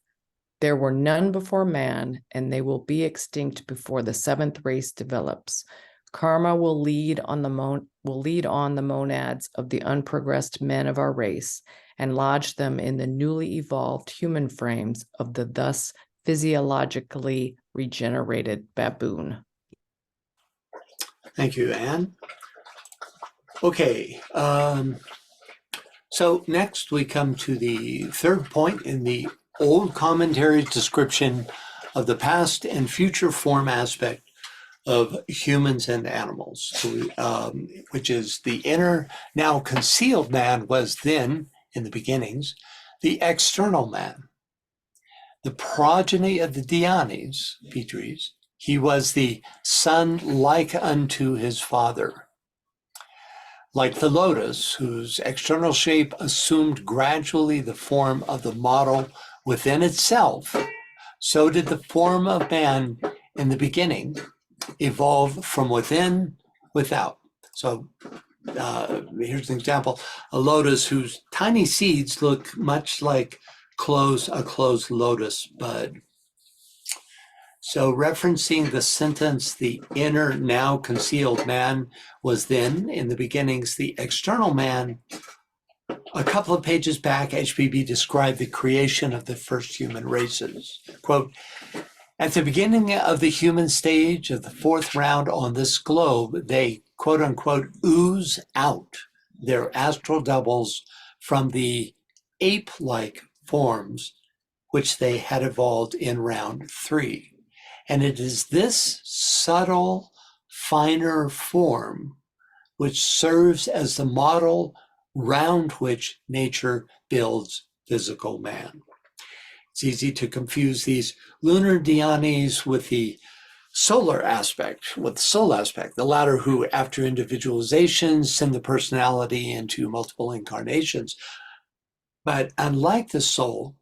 Speaker 10: There were none before man, and they will be extinct before the seventh race develops. Karma will lead on the monads of the unprogressed men of our race and lodge them in the newly evolved human frames of the thus physiologically regenerated baboon.
Speaker 2: Thank you, Anne. Okay, so next we come to the third point in the old commentary's description of the past and future form aspect of humans and animals, which is the inner, now concealed man was then, in the beginnings, the external man. The progeny of the Dhyanis, Pitris, he was the son like unto his father. Like the lotus, whose external shape assumed gradually the form of the model within itself, so did the form of man in the beginning evolve from within, without. So here's an example, a lotus whose tiny seeds look much like a closed lotus bud. So referencing the sentence, the inner now concealed man was then, in the beginnings, the external man, a couple of pages back, HPB described the creation of the first human races. Quote, at the beginning of the human stage of the fourth round on this globe, they, quote unquote, ooze out their astral doubles from the ape-like forms which they had evolved in round 3. And it is this subtle, finer form which serves as the model round which nature builds physical man. It's easy to confuse these lunar Dhyanis with the solar aspect, with the soul aspect, the latter who, after individualization, send the personality into multiple incarnations. But unlike the soul,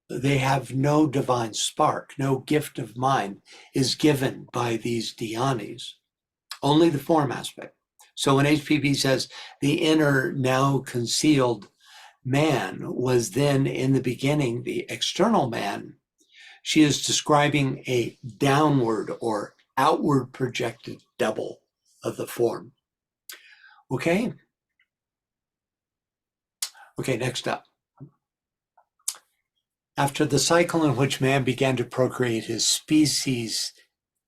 Speaker 2: they have no divine spark, no gift of mind is given by these Dhyanis, only the form aspect. So when HPB says the inner now concealed man was then in the beginning the external man, she is describing a downward or outward projected double of the form. Okay? Okay, next up. After the cycle in which man began to procreate his species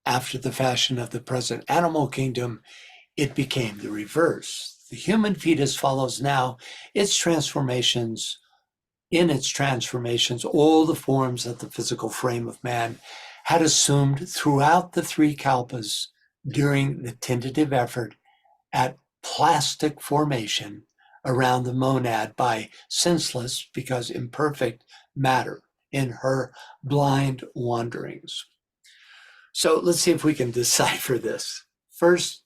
Speaker 2: after the fashion of the present animal kingdom, it became the reverse. The human fetus follows now its transformations. In its transformations, all the forms that the physical frame of man had assumed throughout the three kalpas during the tentative effort at plastic formation around the monad by senseless, because imperfect, matter in her blind wanderings. So let's see if we can decipher this. First,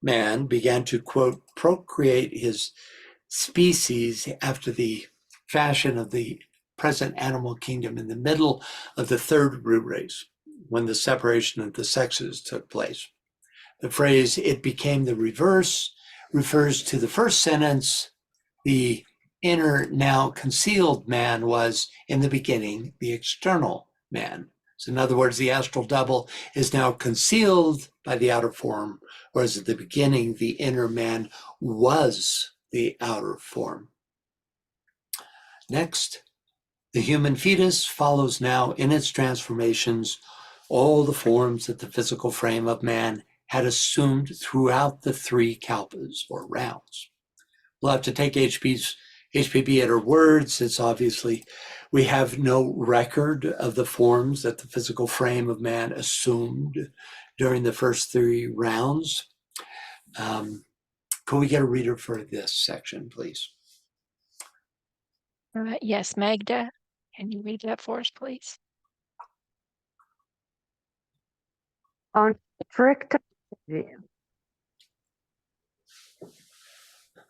Speaker 2: man began to, quote, procreate his species after the fashion of the present animal kingdom in the middle of the third root race, when the separation of the sexes took place. The phrase, it became the reverse, refers to the first sentence. The inner now concealed man was in the beginning the external man. So in other words, the astral double is now concealed by the outer form, whereas at the beginning, the inner man was the outer form. Next, the human fetus follows now in its transformations all the forms that the physical frame of man had assumed throughout the three kalpas or rounds. We'll have to take HPB at her words. It's obviously, we have no record of the forms that the physical frame of man assumed during the first three rounds. Could we get a reader for this section, please?
Speaker 1: Yes, Magda, can you read that for us, please?
Speaker 11: On strict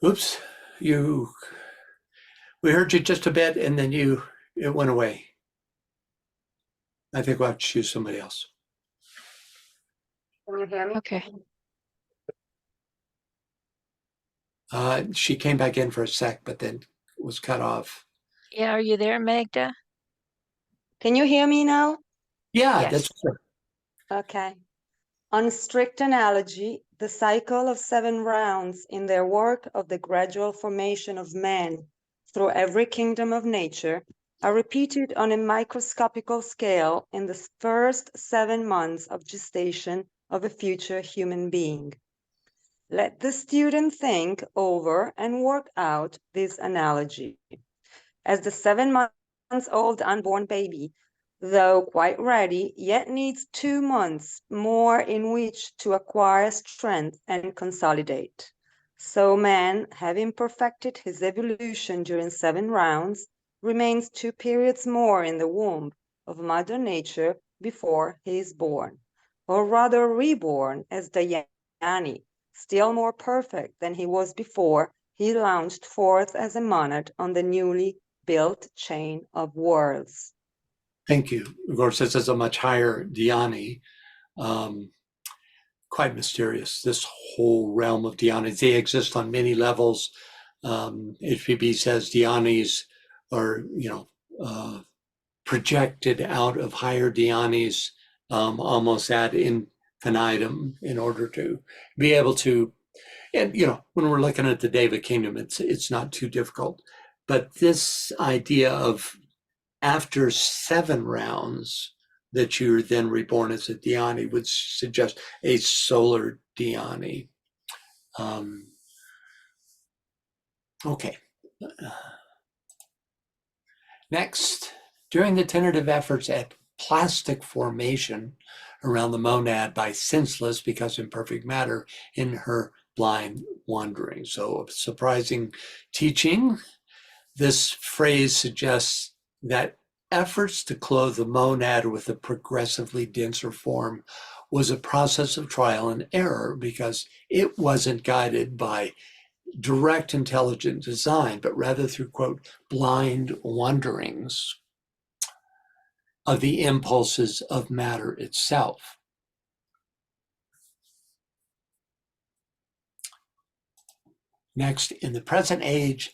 Speaker 2: Oops, we heard you just a bit and then it went away. I think we'll have to choose somebody else.
Speaker 11: Can you hear me?
Speaker 1: Okay.
Speaker 2: She came back in for a sec, but then was cut off.
Speaker 1: Yeah, are you there, Magda?
Speaker 11: Can you hear me now?
Speaker 2: Yeah,
Speaker 1: Yes.
Speaker 2: that's good.
Speaker 11: Okay. On strict analogy, the cycle of 7 rounds in their work of the gradual formation of man through every kingdom of nature are repeated on a microscopical scale in the first 7 months of gestation of a future human being. Let the student think over and work out this analogy. As the 7-month-old unborn baby, though quite ready, yet needs 2 months more in which to acquire strength and consolidate. So man, having perfected his evolution during 7 rounds, remains 2 periods more in the womb of Mother Nature before he is born, or rather reborn as Dhyani, still more perfect than he was before he launched forth as a monad on the newly built chain of worlds.
Speaker 2: Thank you. Of course, this is a much higher dhyani. Quite mysterious, this whole realm of dhyanis. They exist on many levels. HPB says dhyanis are, projected out of higher dhyanis almost ad infinitum in order to be able to, and when we're looking at the Deva kingdom, it's not too difficult. But this idea of after 7 rounds that you're then reborn as a dhyani would suggest a solar dhyani. Okay. Next, during the tentative efforts at plastic formation around the monad by senseless, because imperfect matter, in her blind wandering. So a surprising teaching. This phrase suggests that efforts to clothe the monad with a progressively denser form was a process of trial and error because it wasn't guided by direct intelligent design, but rather through, quote, blind wanderings of the impulses of matter itself. Next, in the present age,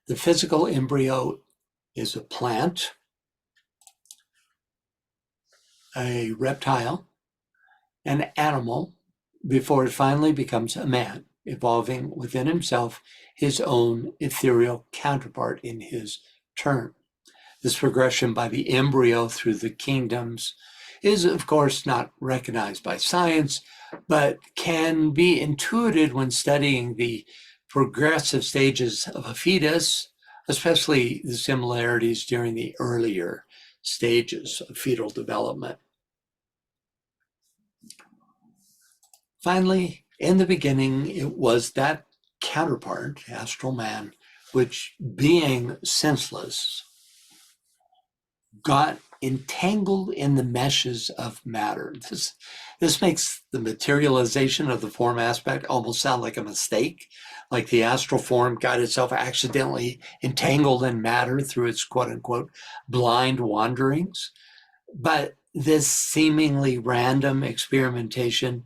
Speaker 2: the physical embryo is a plant, a reptile, an animal, before it finally becomes a man, evolving within himself his own ethereal counterpart in his turn. This progression by the embryo through the kingdoms is, of course, not recognized by science, but can be intuited when studying the progressive stages of a fetus, especially the similarities during the earlier stages of fetal development. Finally, in the beginning, it was that counterpart, astral man, which, being senseless, got entangled in the meshes of matter. This makes the materialization of the form aspect almost sound like a mistake, like the astral form got itself accidentally entangled in matter through its quote-unquote blind wanderings. But this seemingly random experimentation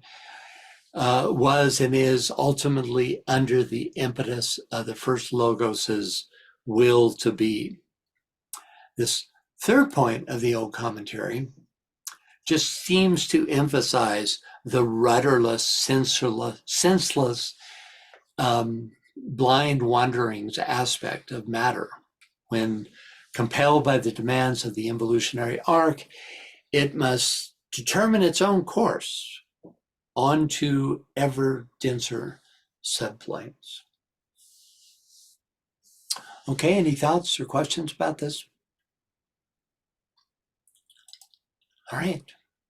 Speaker 2: was and is ultimately under the impetus of the first Logos's will to be. This third point of the old commentary just seems to emphasize the rudderless, senseless, blind wanderings aspect of matter. When compelled by the demands of the involutionary arc, it must determine its own course onto ever denser subplanes. Okay, any thoughts or questions about this? All right,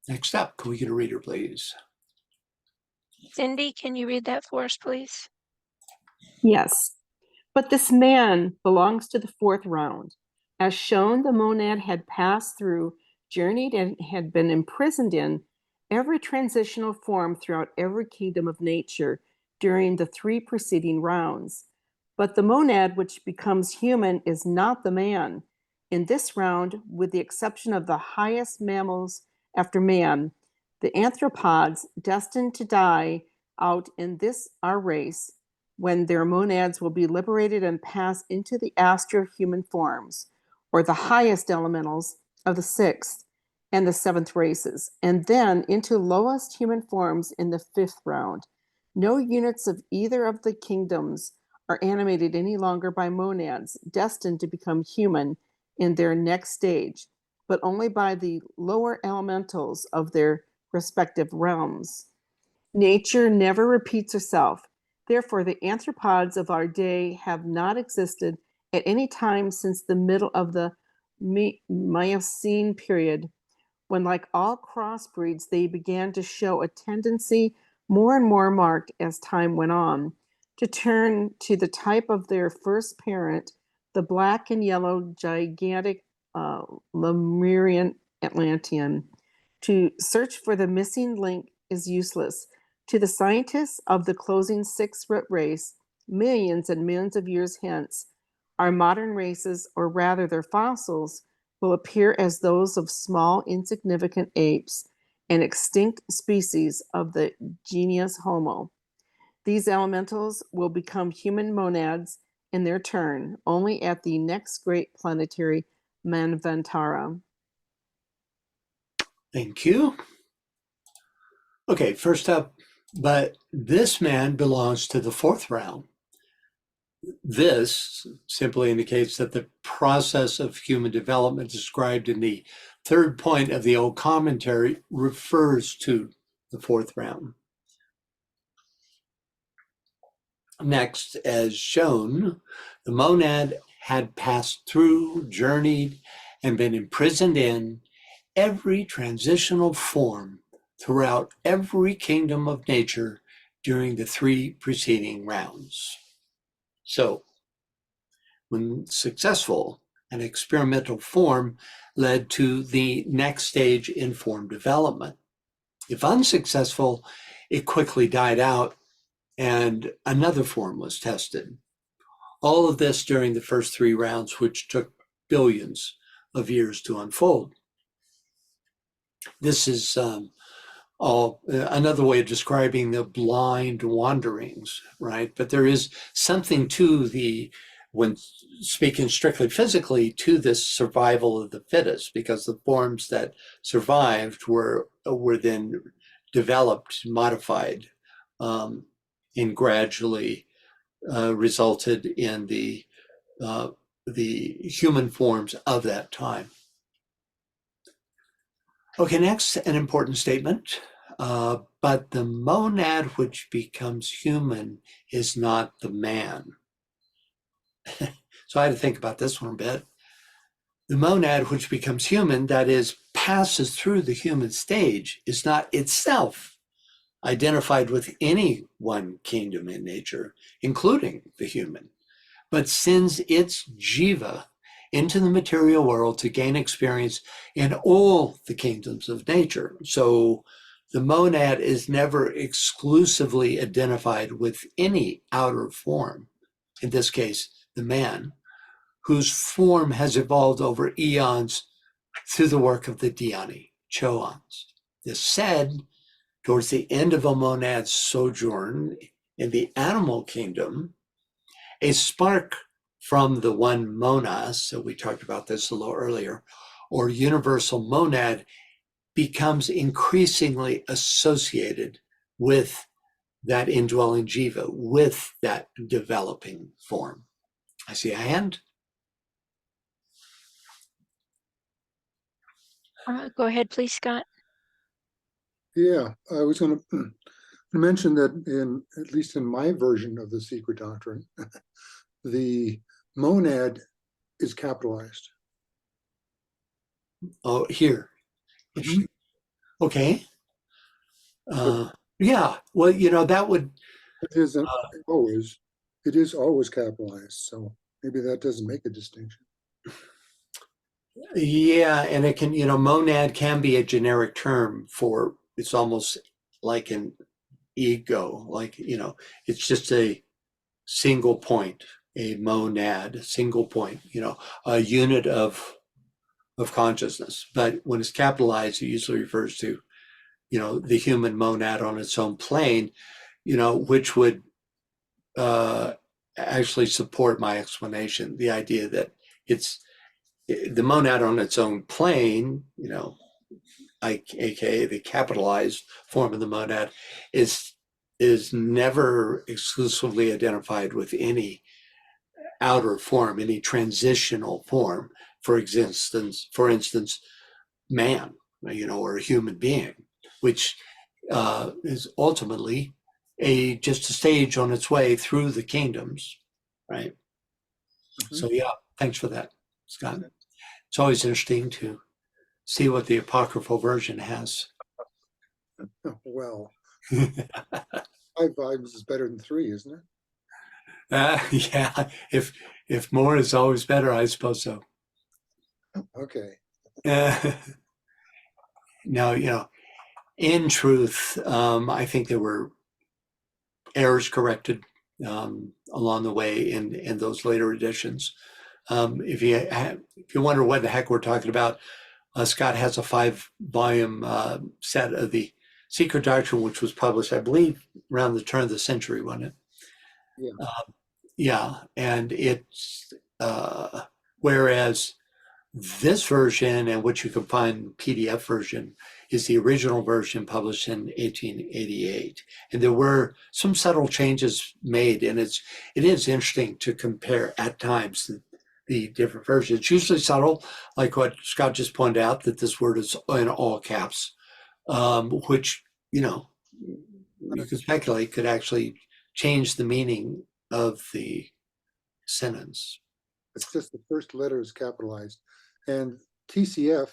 Speaker 2: next up, can we get a reader, please?
Speaker 1: Cindy, can you read that for us, please?
Speaker 12: Yes, but this man belongs to the fourth round. As shown, the monad had passed through, journeyed, and had been imprisoned in every transitional form throughout every kingdom of nature during the three preceding rounds. But the monad which becomes human is not the man. In this round, with the exception of the highest mammals after man, the anthropods destined to die out in this our race, when their monads will be liberated and pass into the astral human forms, or the highest elementals of the sixth and the seventh races, and then into lowest human forms in the fifth round. No units of either of the kingdoms are animated any longer by monads destined to become human in their next stage, but only by the lower elementals of their respective realms. Nature never repeats herself. Therefore, the anthropods of our day have not existed at any time since the middle of the Miocene period, when, like all crossbreeds, they began to show a tendency, more and more marked as time went on, to turn to the type of their first parent, the black and yellow gigantic Lemurian Atlantean. To search for the missing link is useless. To the scientists of the closing six-root race, millions and millions of years hence, our modern races, or rather their fossils, will appear as those of small, insignificant apes, an extinct species of the genus Homo. These elementals will become human monads in their turn, only at the next great planetary Manvantara.
Speaker 2: Thank you. Okay, first up, but this man belongs to the fourth round. This simply indicates that the process of human development described in the third point of the old commentary refers to the fourth round. Next, as shown, the monad had passed through, journeyed, and been imprisoned in every transitional form throughout every kingdom of nature during the three preceding rounds. So, when successful, an experimental form led to the next stage in form development. If unsuccessful, it quickly died out and another form was tested. All of this during the first three rounds, which took billions of years to unfold. This is another way of describing the blind wanderings, right? But there is something to when speaking strictly physically, to this survival of the fittest, because the forms that survived were then developed, modified, and gradually resulted in the human forms of that time. Okay, next, an important statement. But the monad which becomes human is not the man. So I had to think about this one a bit. The monad which becomes human, that is, passes through the human stage, is not itself identified with any one kingdom in nature, including the human, but sends its jiva into the material world to gain experience in all the kingdoms of nature. So the monad is never exclusively identified with any outer form, in this case, the man, whose form has evolved over eons through the work of the dhyani, choans. This said, towards the end of a monad's sojourn in the animal kingdom, a spark from the one monas, so we talked about this a little earlier, or universal monad, becomes increasingly associated with that indwelling jiva, with that developing form. I see a hand.
Speaker 1: Go ahead, please, Scott.
Speaker 9: Yeah, I was going to mention that at least in my version of the secret doctrine, the monad is capitalized.
Speaker 2: Oh, here.
Speaker 9: Mhm.
Speaker 2: Okay. Yeah, well, that would.
Speaker 9: It isn't always. It is always capitalized, so maybe that doesn't make a distinction.
Speaker 2: Yeah, and it can, monad can be a generic term for, it's almost like an ego, like, it's just a single point, a monad, single point, a unit of consciousness. But when it's capitalized, it usually refers to, the human monad on its own plane, which would actually support my explanation, the idea that it's the monad on its own plane, aka the capitalized form of the monad, is never exclusively identified with any outer form, any transitional form. For instance, man, or a human being, which is ultimately just a stage on its way through the kingdoms, right?
Speaker 9: Mhm.
Speaker 2: So yeah, thanks for that, Scott. It's always interesting to see what the apocryphal version has.
Speaker 9: Well, 5 vibes is better than 3, isn't it?
Speaker 2: Yeah, if more is always better, I suppose so.
Speaker 9: Okay.
Speaker 2: Now, in truth, I think there were errors corrected along the way in those later editions. If you wonder what the heck we're talking about, Scott has a 5-volume set of the Secret Doctrine, which was published, I believe, around the turn of the century, wasn't it?
Speaker 9: Yeah.
Speaker 2: Yeah, and it's whereas this version and what you can find PDF version is the original version published in 1888, and there were some subtle changes made, and it is interesting to compare at times the different versions. It's usually subtle, like what Scott just pointed out, that this word is in all caps, which you could speculate could actually change the meaning of the sentence.
Speaker 9: It's just the first letter is capitalized. And TCF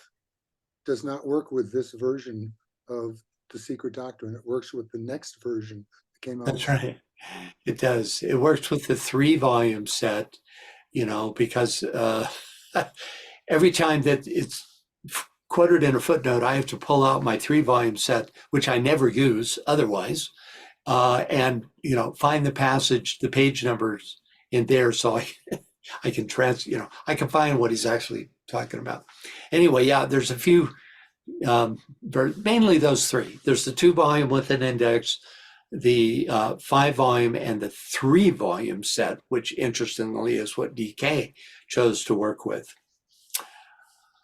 Speaker 9: does not work with this version of the Secret Doctrine. It works with the next version that came out.
Speaker 2: That's right. It does. It works with the 3-volume set, because every time that it's quoted in a footnote, I have to pull out my 3-volume set, which I never use otherwise, and find the passage, the page numbers in there, so I can I can find what he's actually talking about. Anyway, yeah, there's a few mainly those three. There's the 2-volume with an index, the 5-volume, and the 3-volume set, which interestingly is what DK chose to work with.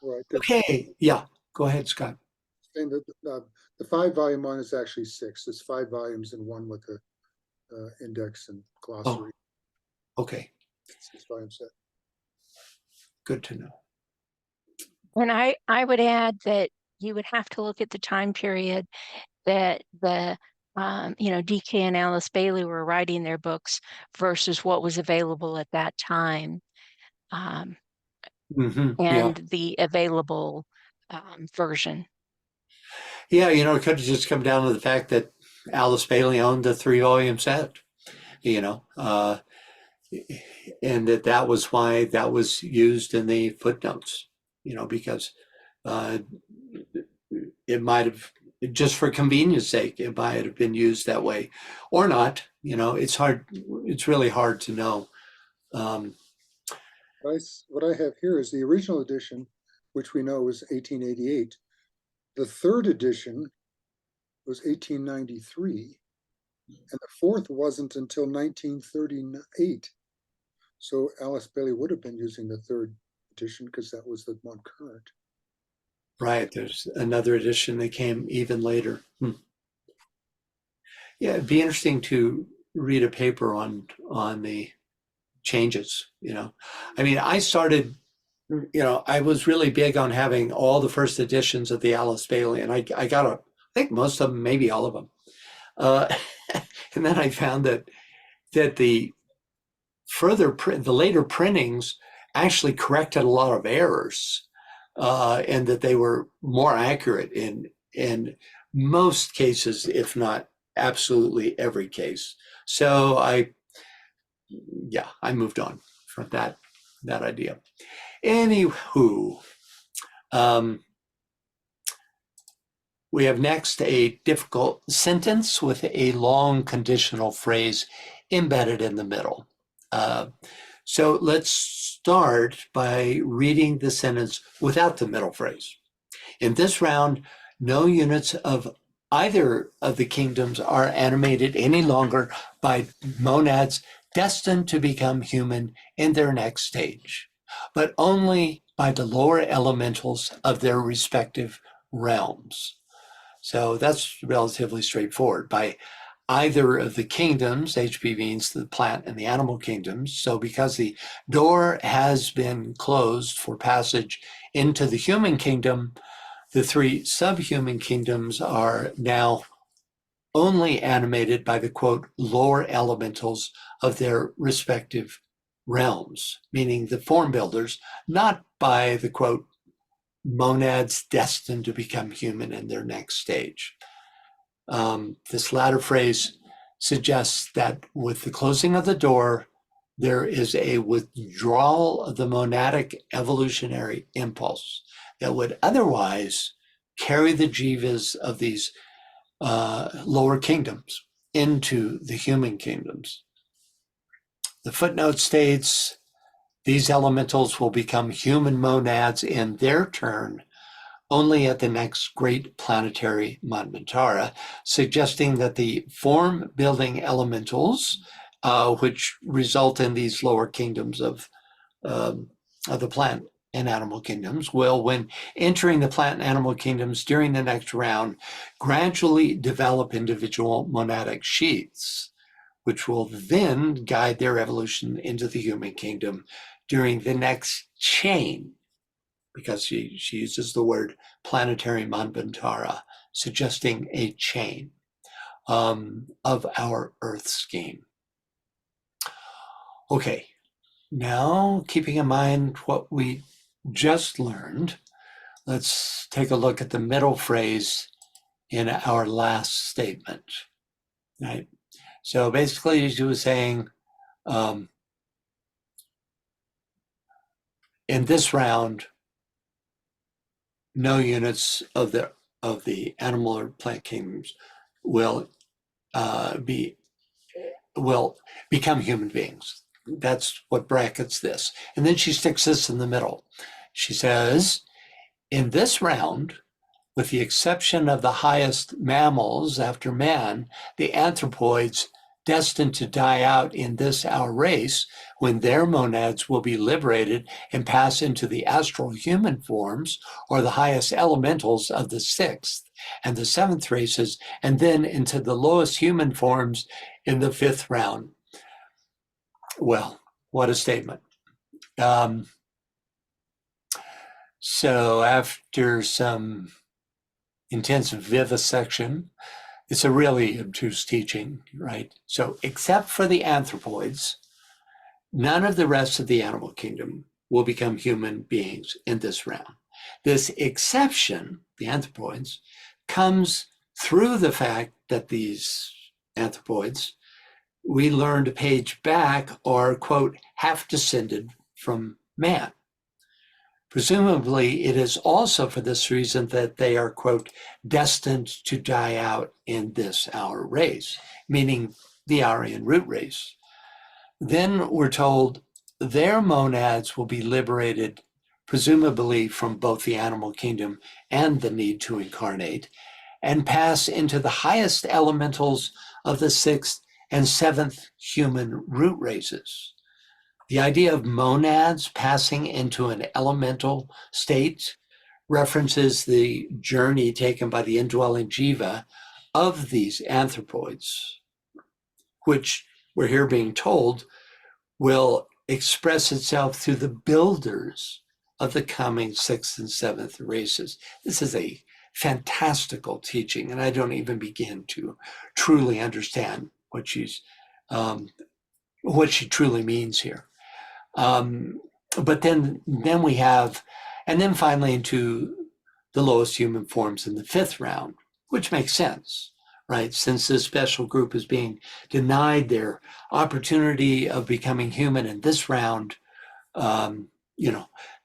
Speaker 9: Right.
Speaker 2: Okay, yeah, go ahead, Scott.
Speaker 9: And the 5-volume one is actually 6. It's 5 volumes and one with the index and glossary.
Speaker 2: Oh, okay.
Speaker 9: 6-volume set.
Speaker 2: Good to know.
Speaker 1: And I would add that you would have to look at the time period that the DK and Alice Bailey were writing their books versus what was available at that time, and the available version.
Speaker 2: Yeah, it could have just come down to the fact that Alice Bailey owned the 3-volume set, and that was why that was used in the footnotes, because it might have, just for convenience sake, it might have been used that way or not. It's really hard to know.
Speaker 9: What I have here is the original edition, which we know was 1888. The third edition was 1893, and the fourth wasn't until 1938. So Alice Bailey would have been using the third edition because that was the one current.
Speaker 2: Right. There's another edition that came even later. Yeah, it'd be interesting to read a paper on the changes. I mean, I started. I was really big on having all the first editions of the Alice Bailey, and I got I think most of them, maybe all of them. And then I found that the later printings actually corrected a lot of errors, and that they were more accurate in most cases, if not absolutely every case. So I moved on from that idea. Anywho, we have next a difficult sentence with a long conditional phrase embedded in the middle. So let's start by reading the sentence without the middle phrase. In this round, no units of either of the kingdoms are animated any longer by monads destined to become human in their next stage, but only by the lower elementals of their respective realms. So that's relatively straightforward. By either of the kingdoms, HP means the plant and the animal kingdoms. So because the door has been closed for passage into the human kingdom, the 3 subhuman kingdoms are now only animated by the, quote, lower elementals of their respective realms, meaning the form builders, not by the, quote, monads destined to become human in their next stage. This latter phrase suggests that with the closing of the door, there is a withdrawal of the monadic evolutionary impulse that would otherwise carry the jivas of these lower kingdoms into the human kingdoms. The footnote states, these elementals will become human monads in their turn only at the next great planetary manvantara, suggesting that the form-building elementals, which result in these lower kingdoms of the plant and animal kingdoms, will, when entering the plant and animal kingdoms during the next round, gradually develop individual monadic sheaths, which will then guide their evolution into the human kingdom during the next chain, because she uses the word planetary manvantara, suggesting a chain of our Earth scheme. Okay, now keeping in mind what we just learned, let's take a look at the middle phrase in our last statement, right? So basically she was saying, in this round, no units of the animal or plant kingdoms will become human beings. That's what brackets this. And then she sticks this in the middle. She says, in this round, With the exception of the highest mammals after man, the anthropoids destined to die out in this our race, when their monads will be liberated and pass into the astral human forms, or the highest elementals of the sixth and the seventh races, and then into the lowest human forms in the fifth round. Well, what a statement. So after some intensive vivisection, it's a really obtuse teaching, right? So except for the anthropoids, none of the rest of the animal kingdom will become human beings in this round. This exception, the anthropoids, comes through the fact that these anthropoids, we learned a page back, are, quote, half descended from man. Presumably, it is also for this reason that they are, quote, destined to die out in this our race, meaning the Aryan root race. Then we're told their monads will be liberated, presumably from both the animal kingdom and the need to incarnate, and pass into the highest elementals of the sixth and seventh human root races. The idea of monads passing into an elemental state references the journey taken by the indwelling jiva of these anthropoids, which we're here being told will express itself through the builders of the coming sixth and seventh races. This is a fantastical teaching, and I don't even begin to truly understand what she truly means here. But then we have, and then finally into the lowest human forms in the fifth round, which makes sense, right? Since this special group is being denied their opportunity of becoming human in this round,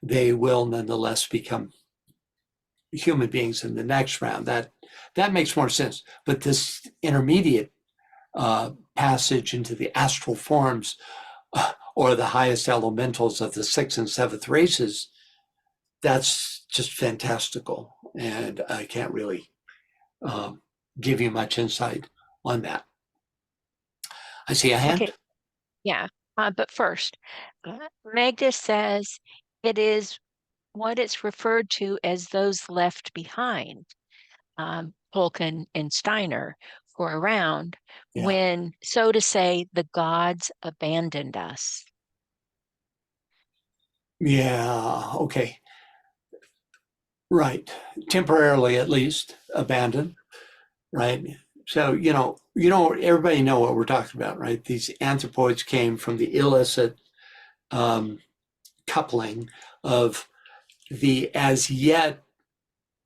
Speaker 2: they will nonetheless become human beings in the next round. That makes more sense. But this intermediate passage into the astral forms, or the highest elementals of the sixth and seventh races, that's just fantastical. And I can't really give you much insight on that. I see a hand.
Speaker 1: Okay. Yeah. But first, Magda says it is what it's referred to as those left behind, Tolkien and Steiner, for a round,
Speaker 2: Yeah.
Speaker 1: when, so to say, the gods abandoned us.
Speaker 2: Yeah, okay. Right. Temporarily, at least, abandoned, right? So, everybody know what we're talking about, right? These anthropoids came from the illicit coupling of the as yet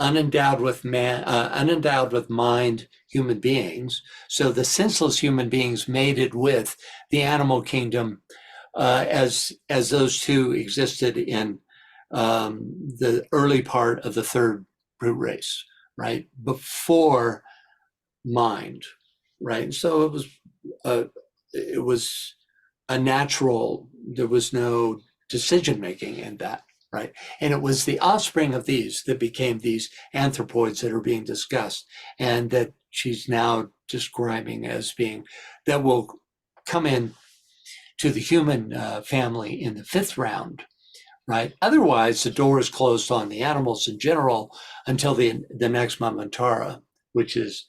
Speaker 2: unendowed with mind human beings. So the senseless human beings mated with the animal kingdom as those two existed in the early part of the third root race, right? Before mind, right? So it was a natural, there was no decision making in that, right? And it was the offspring of these that became these anthropoids that are being discussed, and that she's now describing as being, that will come in to the human family in the fifth round, right? Otherwise, the door is closed on the animals in general until the next Mamantara, which is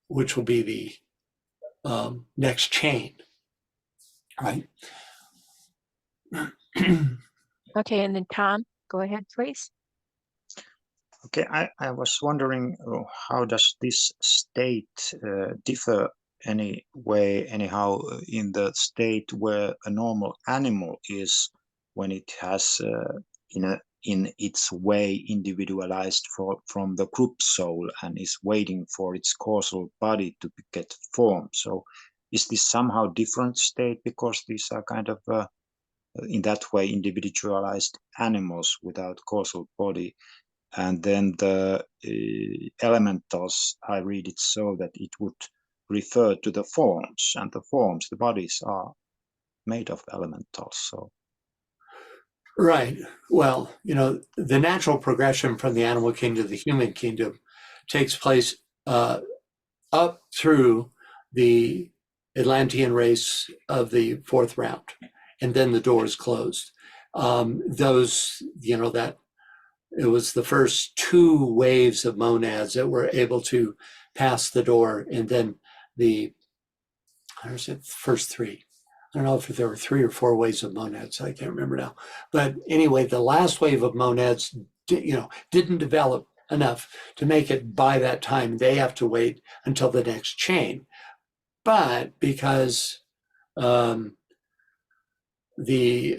Speaker 2: which will be the next chain, right?
Speaker 1: Okay, and then Tom, go ahead, please.
Speaker 8: Okay, I was wondering, how does this state differ anyhow in the state where a normal animal is, when it has in its way individualized from the group soul and is waiting for its causal body to get formed? So is this somehow different state because these are kind of in that way individualized animals without causal body? And then the elementals, I read it so that it would refer to the forms, and the forms, the bodies, are made of elementals. So
Speaker 2: Right. Well, the natural progression from the animal kingdom to the human kingdom takes place up through the Atlantean race of the fourth round, and then the door is closed. That it was the first two waves of monads that were able to pass the door, and then the first three. I don't know if there were 3 or 4 waves of monads. I can't remember now. But anyway, the last wave of monads, didn't develop enough to make it by that time. They have to wait until the next chain. But because the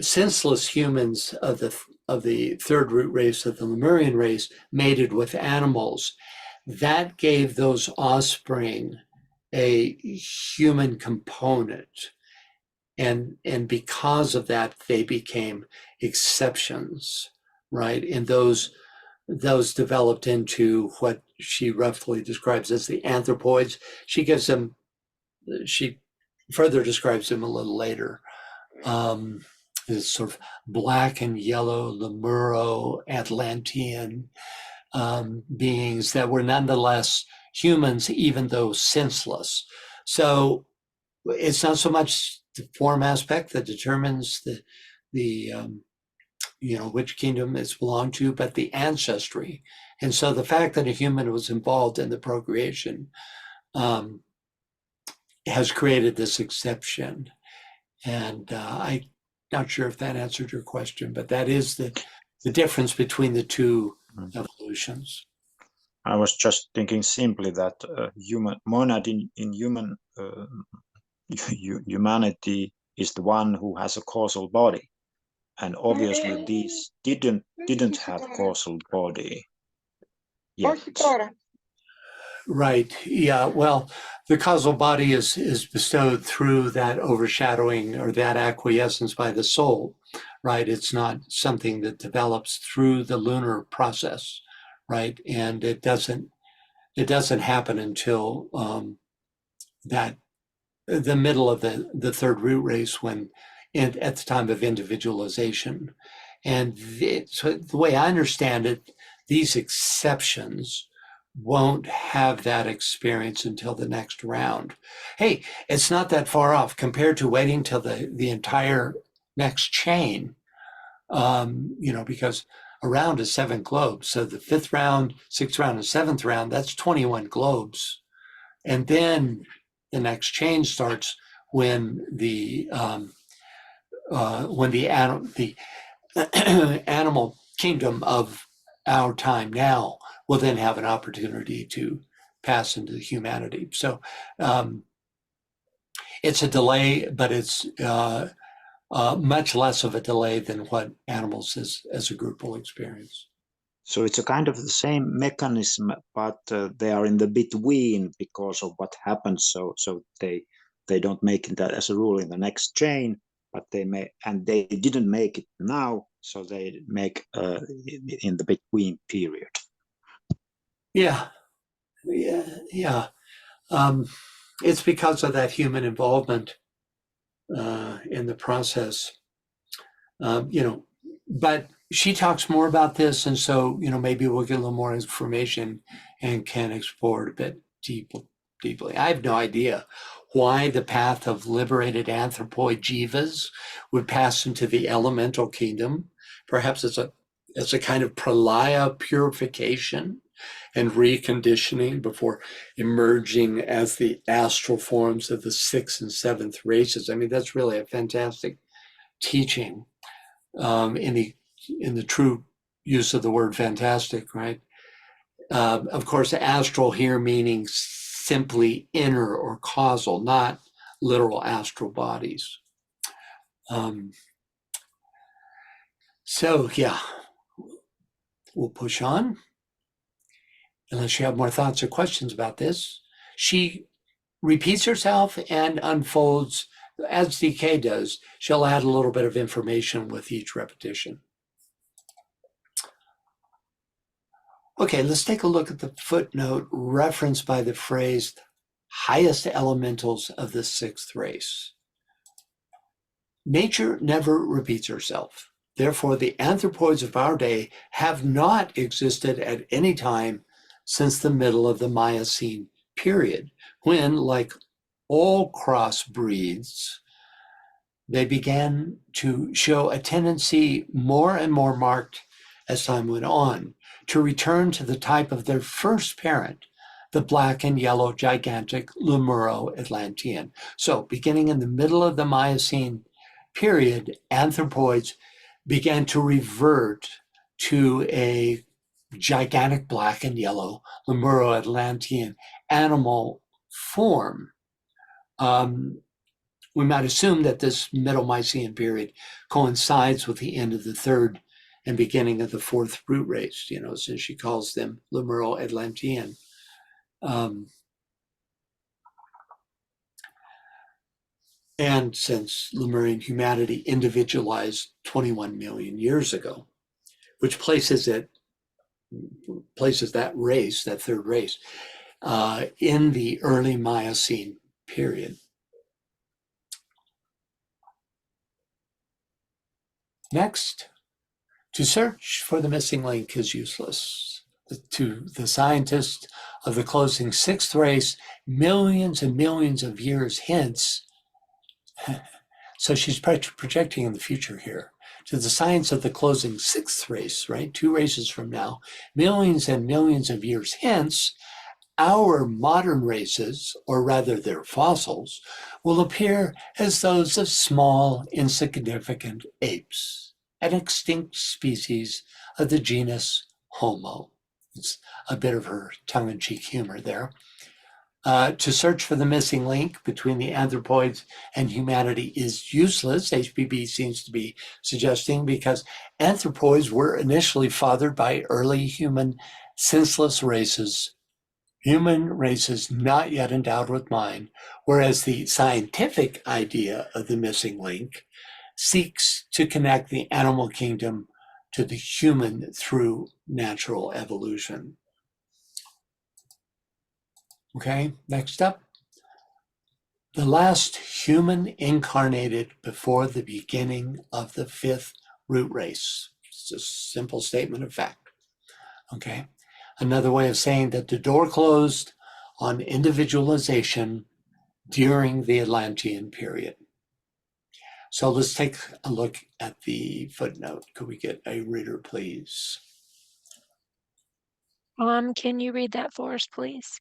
Speaker 2: senseless humans of the third root race of the Lemurian race mated with animals, that gave those offspring a human component. And because of that, they became exceptions, right? And those developed into what she roughly describes as the anthropoids. She further describes them a little later. This sort of black and yellow Lemuro Atlantean beings that were nonetheless humans, even though senseless. So it's not so much the form aspect that determines which kingdom it's belonged to, but the ancestry. And so the fact that a human was involved in the procreation has created this exception. And I'm not sure if that answered your question, but that is the difference between the two evolutions.
Speaker 8: I was just thinking simply that human monad in human humanity is the one who has a causal body, and obviously these didn't have causal body yet.
Speaker 2: Right. Yeah. Well, the causal body is bestowed through that overshadowing or that acquiescence by the soul, right? It's not something that develops through the lunar process, right? And it doesn't happen until the middle of the third root race, when at the time of individualization. And so the way I understand it, these exceptions won't have that experience until the next round. Hey, it's not that far off compared to waiting till the entire next chain, because a round is 7 globes. So the 5th round, 6th round, and 7th round, that's 21 globes. And then the next chain starts when the animal kingdom of our time now will then have an opportunity to pass into humanity. So it's a delay, but it's much less of a delay than what animals as a group will experience.
Speaker 8: So it's a kind of the same mechanism, but they are in the between because of what happens. So they don't make that as a rule in the next chain, but they didn't make it now, so they make in the between period.
Speaker 2: Yeah. It's because of that human involvement in the process, but she talks more about this, and so maybe we'll get a little more information and can explore it a bit deeply. I have no idea why the path of liberated anthropoid jivas would pass into the elemental kingdom. Perhaps it's a kind of pralaya purification and reconditioning before emerging as the astral forms of the 6th and 7th races. I mean, that's really a fantastic teaching in the true use of the word fantastic, right? Of course, astral here meaning simply inner or causal, not literal astral bodies. So yeah, we'll push on. Unless you have more thoughts or questions about this. She repeats herself and unfolds, as DK does. She'll add a little bit of information with each repetition. Okay, let's take a look at the footnote referenced by the phrase highest elementals of the 6th race. Nature never repeats herself. Therefore, the anthropoids of our day have not existed at any time since the middle of the Miocene period, when, like all crossbreeds, they began to show a tendency more and more marked as time went on to return to the type of their first parent, the black and yellow gigantic Lemuro-Atlantean. So beginning in the middle of the Miocene period, anthropoids began to revert to a gigantic black and yellow Lemuro-Atlantean animal form. We might assume that this Middle Miocene period coincides with the end of the third and beginning of the fourth root race, since she calls them Lemuro-Atlantean. And since Lemurian humanity individualized 21 million years ago, which places that race, that third race, in the early Miocene period. Next, to search for the missing link is useless. To the scientists of the closing sixth race, millions and millions of years hence, so she's projecting in the future here. To the science of the closing sixth race, right, 2 races from now, millions and millions of years hence, our modern races, or rather their fossils, will appear as those of small, insignificant apes, an extinct species of the genus Homo. It's a bit of her tongue-in-cheek humor there. To search for the missing link between the anthropoids and humanity is useless, HPB seems to be suggesting, because anthropoids were initially fathered by early human senseless races, human races not yet endowed with mind, whereas the scientific idea of the missing link seeks to connect the animal kingdom to the human through natural evolution. Okay, next up. The last human incarnated before the beginning of the 5th root race. It's a simple statement of fact. Okay. Another way of saying that the door closed on individualization during the Atlantean period. So let's take a look at the footnote. Could we get a reader, please?
Speaker 1: Can you read that for us, please?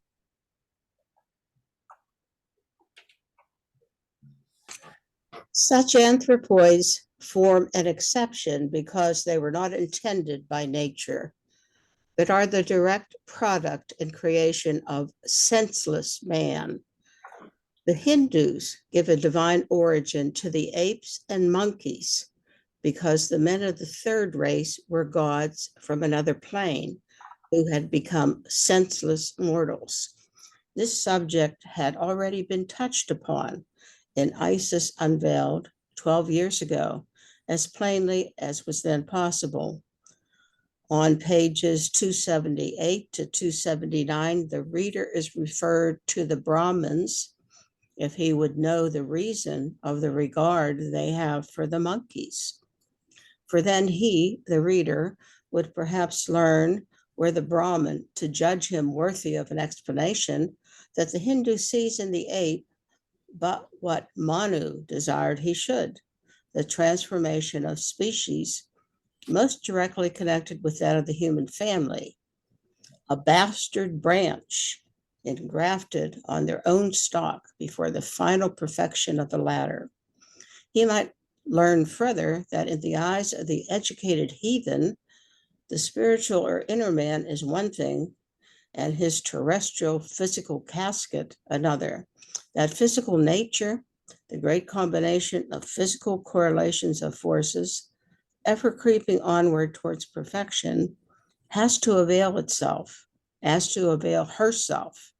Speaker 3: Such anthropoids form an exception because they were not intended by nature, but are the direct product and creation of senseless man. The Hindus give a divine origin to the apes and monkeys because the men of the third race were gods from another plane who had become senseless mortals. This subject had already been touched upon in Isis Unveiled 12 years ago, as plainly as was then possible. On pages 278 to 279, the reader is referred to the Brahmins if he would know the reason of the regard they have for the monkeys. For then he, the reader, would perhaps learn where the Brahmin, to judge him worthy of an explanation, that the Hindu sees in the ape but what Manu desired he should, the transformation of species most directly connected with that of the human family, a bastard branch engrafted on their own stock before the final perfection of the latter. He might learn further that in the eyes of the educated heathen, the spiritual or inner man is one thing, and his terrestrial physical casket another. That physical nature, the great combination of physical correlations of forces, ever creeping onward towards perfection, has to avail itself, has to avail herself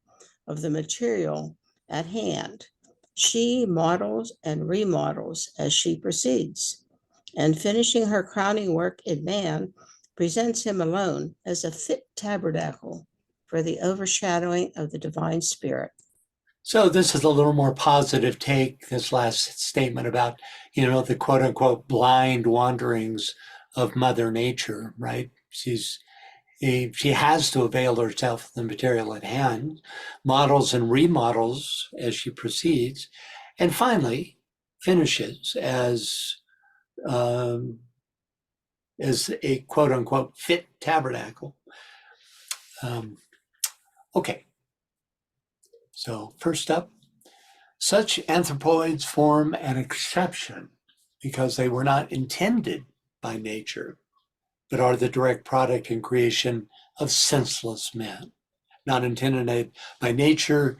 Speaker 3: of the material at hand. She models and remodels as she proceeds, and finishing her crowning work in man, presents him alone as a fit tabernacle for the overshadowing of the divine spirit.
Speaker 2: So this is a little more positive take, this last statement about, the quote unquote blind wanderings of Mother Nature, right? She has to avail herself of the material at hand, models and remodels as she proceeds, and finally finishes as a quote unquote fit tabernacle. Okay, so first up, such anthropoids form an exception because they were not intended by nature, but are the direct product and creation of senseless men. Not intended by nature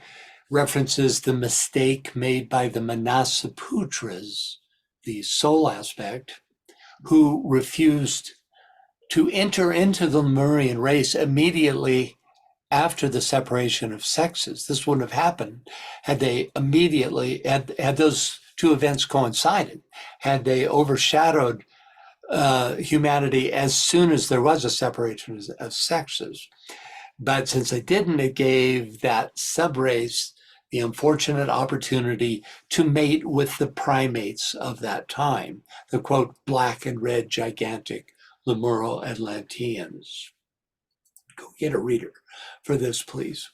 Speaker 2: references the mistake made by the Manasaputras, the soul aspect, who refused to enter into the Lemurian race immediately after the separation of sexes. This wouldn't have happened had they immediately, had those two events coincided, had they overshadowed humanity as soon as there was a separation of sexes. But since they didn't, it gave that subrace the unfortunate opportunity to mate with the primates of that time, the quote, black and red gigantic Lemuro-Atlanteans. Go get a reader for this, please,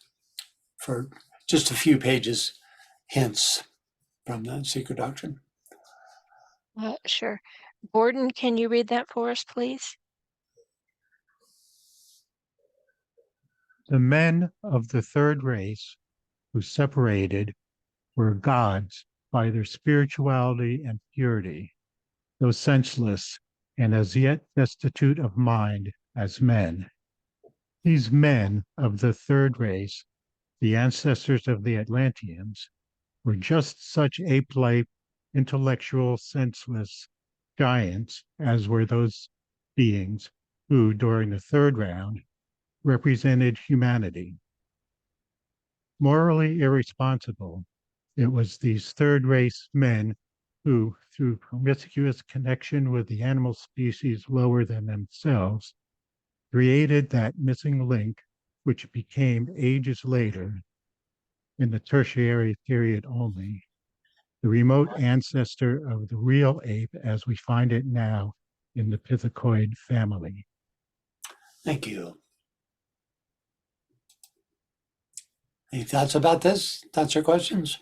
Speaker 2: for just a few pages hints from the Secret Doctrine.
Speaker 1: Sure. Gordon, can you read that for us, please?
Speaker 13: The men of the third race who separated were gods by their spirituality and purity, though senseless and as yet destitute of mind as men. These men of the third race, the ancestors of the Atlanteans, were just such ape-like, intellectual, senseless giants as were those beings who, during the third round, represented humanity. Morally irresponsible, it was these third race men who, through promiscuous connection with the animal species lower than themselves, created that missing link which became ages later, in the tertiary period only, the remote ancestor of the real ape as we find it now in the pithecoid family.
Speaker 2: Thank you. Any thoughts about this? Thoughts or questions?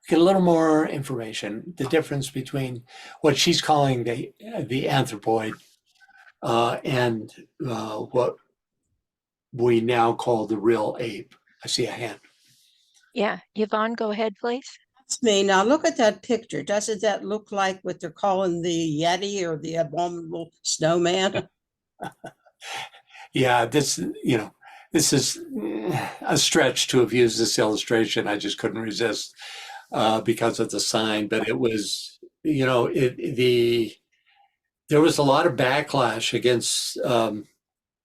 Speaker 2: Get a little more information, the difference between what she's calling the anthropoid and what we now call the real ape. I see a hand.
Speaker 1: Yeah, Yvonne, go ahead, please.
Speaker 3: That's me. Now look at that picture. Doesn't that look like what they're calling the Yeti or the abominable snowman?
Speaker 2: Yeah, this is a stretch to have used this illustration. I just couldn't resist because of the sign, but it was, there was a lot of backlash against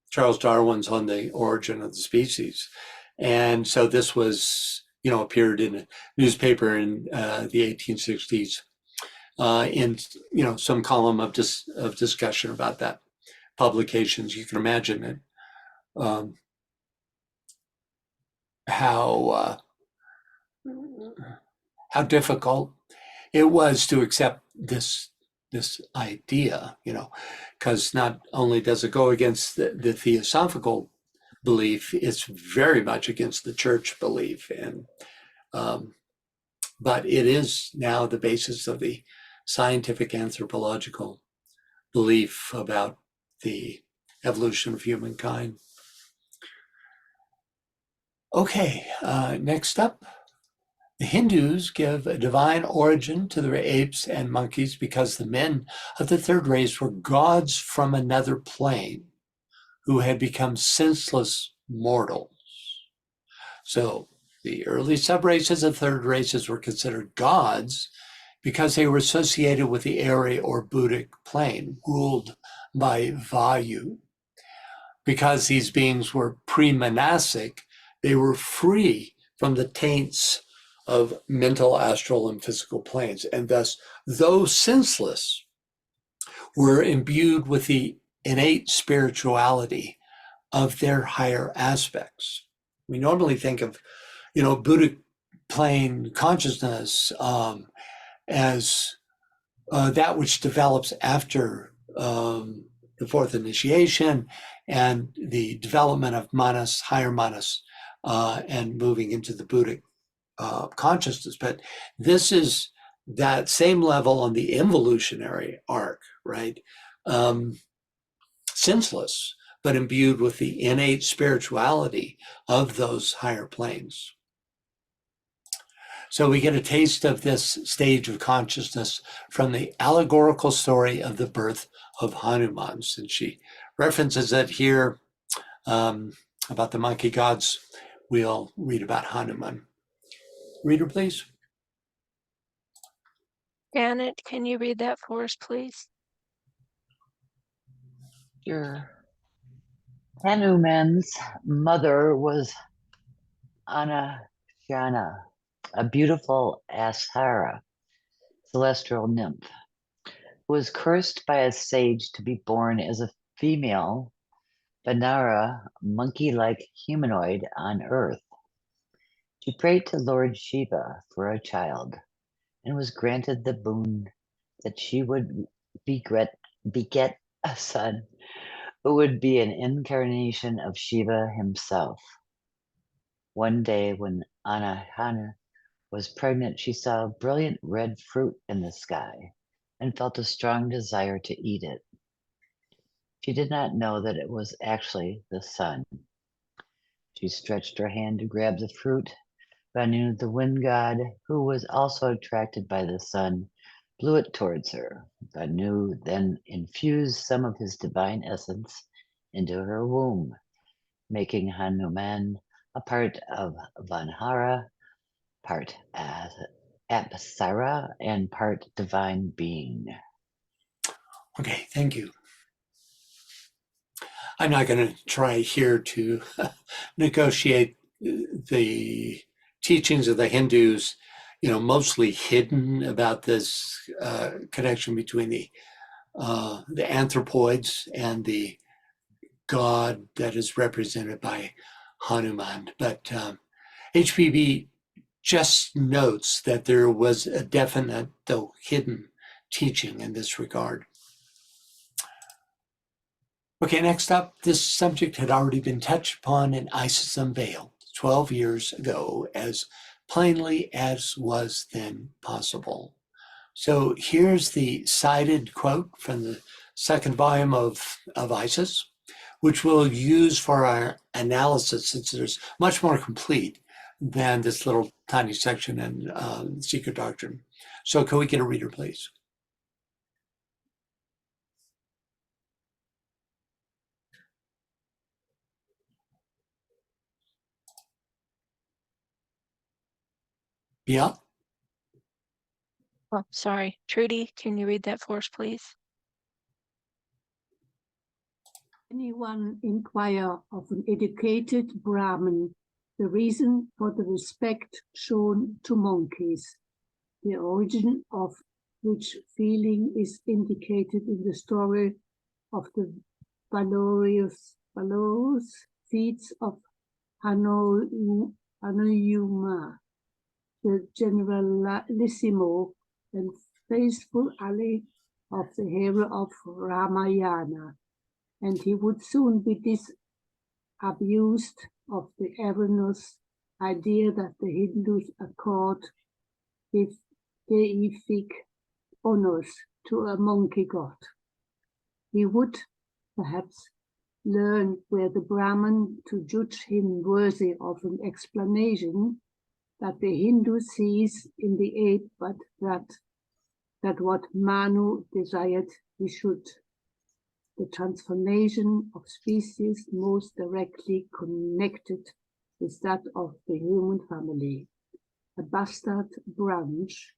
Speaker 2: Charles Darwin's On the Origin of the Species. And so this was, appeared in a newspaper in the 1860s in, some column of discussion about that. Publications, you can imagine it, how difficult it was to accept this idea, because not only does it go against the theosophical belief, it's very much against the church belief, and but it is now the basis of the scientific anthropological belief about the evolution of humankind. Okay, next up, the Hindus give a divine origin to the apes and monkeys because the men of the third race were gods from another plane who had become senseless mortals. So the early subraces of third races were considered gods because they were associated with the Arya or Buddhic plane, ruled by Vayu. Because these beings were pre-monastic, they were free from the taints of mental, astral, and physical planes, and thus, though senseless, were imbued with the innate spirituality of their higher aspects. We normally think of, Buddhic plane consciousness as that which develops after the fourth initiation and the development of manas, higher manas, and moving into the Buddhic consciousness. But this is that same level on the involutionary arc, right? Senseless, but imbued with the innate spirituality of those higher planes. So we get a taste of this stage of consciousness from the allegorical story of the birth of Hanuman. And she references it here about the monkey gods. We'll read about Hanuman. Reader, please.
Speaker 1: Janet, can you read that for us, please?
Speaker 14: Sure. Hanuman's mother was Anashana, a beautiful Asara, celestial nymph, who was cursed by a sage to be born as a female Vanara, monkey-like humanoid on earth. She prayed to Lord Shiva for a child and was granted the boon that she would beget a son who would be an incarnation of Shiva himself. One day when Anahana was pregnant, she saw a brilliant red fruit in the sky and felt a strong desire to eat it. She did not know that it was actually the sun. She stretched her hand to grab the fruit. Vanu, the wind god, who was also attracted by the sun, blew it towards her. Vanu then infused some of his divine essence into her womb, making Hanuman a part of Vanhara, part Apsara, and part divine being.
Speaker 2: Okay, thank you. I'm not going to try here to negotiate the teachings of the Hindus, mostly hidden about this connection between the anthropoids and the god that is represented by Hanuman. But HPB just notes that there was a definite, though hidden, teaching in this regard. Okay, next up, this subject had already been touched upon in Isis Unveiled 12 years ago, as plainly as was then possible. So here's the cited quote from the second volume of Isis, which we'll use for our analysis, since there's much more complete than this little tiny section in Secret Doctrine. So can we get a reader, please? Yeah.
Speaker 1: Oh, sorry. Trudy, can you read that for us, please?
Speaker 15: Anyone inquire of an educated Brahmin the reason for the respect shown to monkeys, the origin of which feeling is indicated in the story of the valorous feats of Hanuman, the generalissimo and faithful ally of the hero of Ramayana, and he would soon be disabused of the erroneous idea that the Hindus accord deific honors to a monkey god. He would perhaps learn where the Brahmin to judge him worthy of an explanation that the Hindu sees in the ape, but that what Manu desired he should. The transformation of species most directly connected with that of the human family, a bastard branch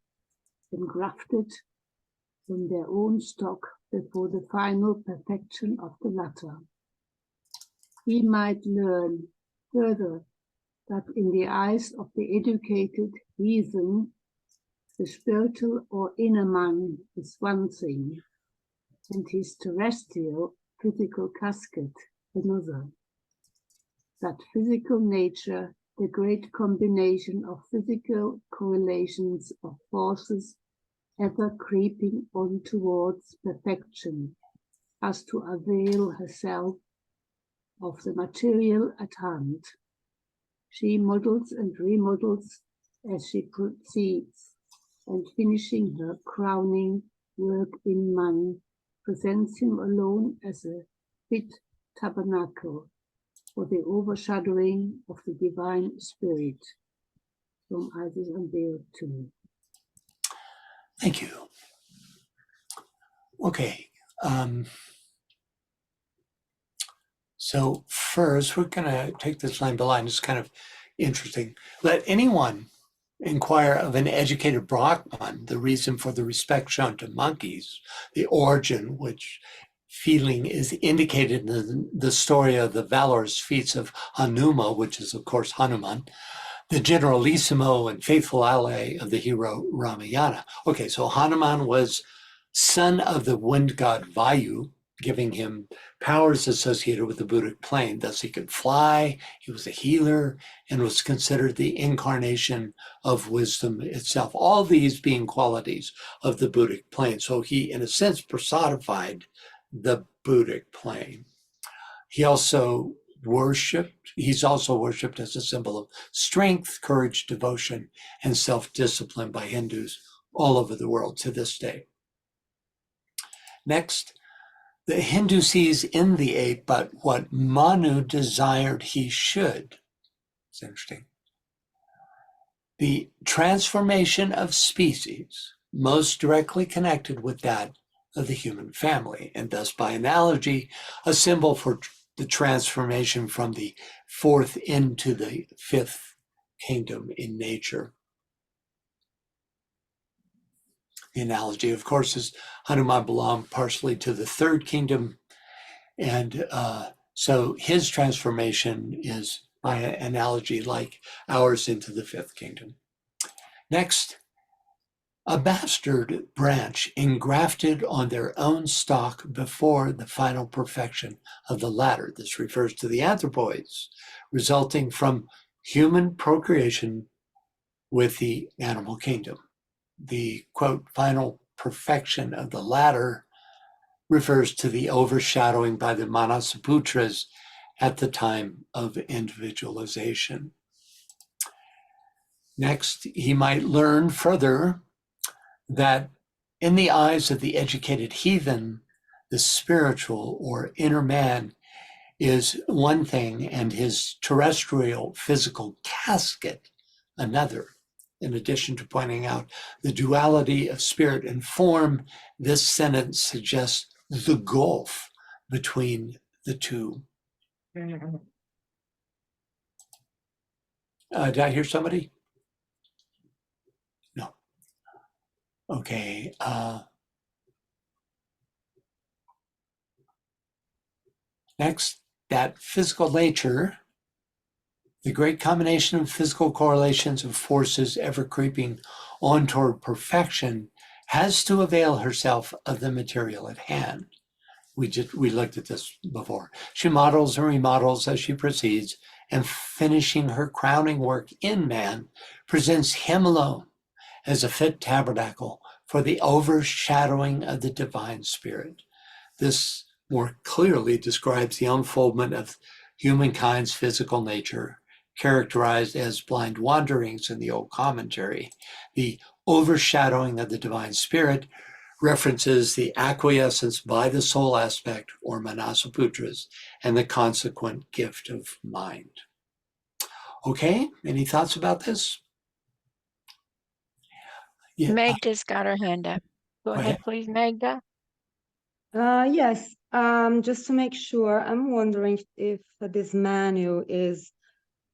Speaker 15: engrafted from their own stock before the final perfection of the latter. He might learn further that in the eyes of the educated heathen, the spiritual or inner man is one thing, and his terrestrial physical casket another. That physical nature the great combination of physical correlations of forces ever creeping on towards perfection, as to avail herself of the material at hand. She models and remodels as she proceeds, and finishing her crowning work in man, presents him alone as a fit tabernacle for the overshadowing of the divine spirit. From Isis Unveiled to Me.
Speaker 2: Thank you. Okay. So first, we're going to take this line by line. It's kind of interesting. Let anyone inquire of an educated Brahman the reason for the respect shown to monkeys, the origin which feeling is indicated in the story of the valorous feats of Hanuma, which is, of course, Hanuman, the generalissimo and faithful ally of the hero Ramayana. Okay, so Hanuman was son of the wind god Vayu, giving him powers associated with the Buddhic plane. Thus he could fly, he was a healer, and was considered the incarnation of wisdom itself. All these being qualities of the Buddhic plane. So he, in a sense, personified the Buddhic plane. He's also worshipped as a symbol of strength, courage, devotion, and self-discipline by Hindus all over the world to this day. Next, the Hindu sees in the ape but what Manu desired he should. It's interesting. The transformation of species most directly connected with that of the human family, and thus by analogy, a symbol for the transformation from the fourth into the fifth kingdom in nature. The analogy, of course, is Hanuman belonged partially to the third kingdom, and so his transformation is by analogy like ours into the fifth kingdom. Next, a bastard branch engrafted on their own stock before the final perfection of the latter. This refers to the anthropoids, resulting from human procreation with the animal kingdom. The, quote, final perfection of the latter refers to the overshadowing by the Manasaputras at the time of individualization. Next, he might learn further that in the eyes of the educated heathen, the spiritual or inner man is one thing and his terrestrial physical casket another. In addition to pointing out the duality of spirit and form, this sentence suggests the gulf between the two. Did I hear somebody? No. Okay. Next, that physical nature, the great combination of physical correlations of forces ever creeping on toward perfection, has to avail herself of the material at hand. We looked at this before. She models and remodels as she proceeds, and finishing her crowning work in man, presents him alone as a fit tabernacle for the overshadowing of the divine spirit. This more clearly describes the unfoldment of humankind's physical nature, characterized as blind wanderings in the old commentary. The overshadowing of the divine spirit references the acquiescence by the soul aspect, or Manasaputras, and the consequent gift of mind. Okay, any thoughts about this?
Speaker 1: Yeah. Magda's got her hand up. Go ahead, please, Magda.
Speaker 11: Yes, just to make sure, I'm wondering if this manual is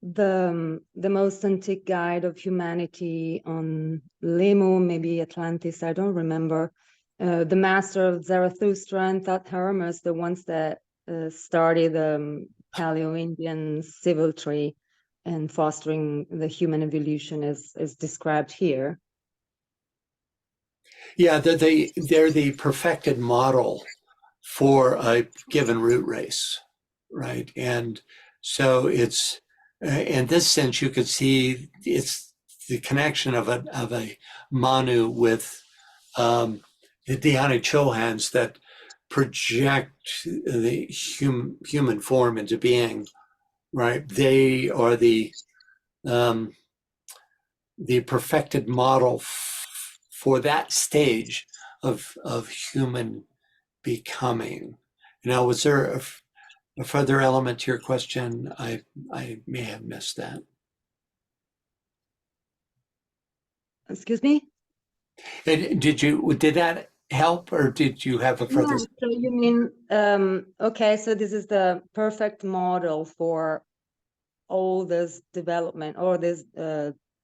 Speaker 11: the most antique guide of humanity on Lemu, maybe Atlantis, I don't remember. The master of Zarathustra and Thoth Hermes, the ones that started the Paleo-Indian civil tree and fostering the human evolution is described here.
Speaker 2: Yeah, they're the perfected model for a given root race, right? And so it's in this sense, you could see it's the connection of a Manu with the Dhyani Chohans that project the human form into being, right? They are the perfected model for that stage of human becoming. Now, was there a further element to your question? I may have missed that.
Speaker 11: Excuse me?
Speaker 2: And did that help, or did you have a further?
Speaker 11: Yeah, so you mean, okay, so this is the perfect model for all this development, or this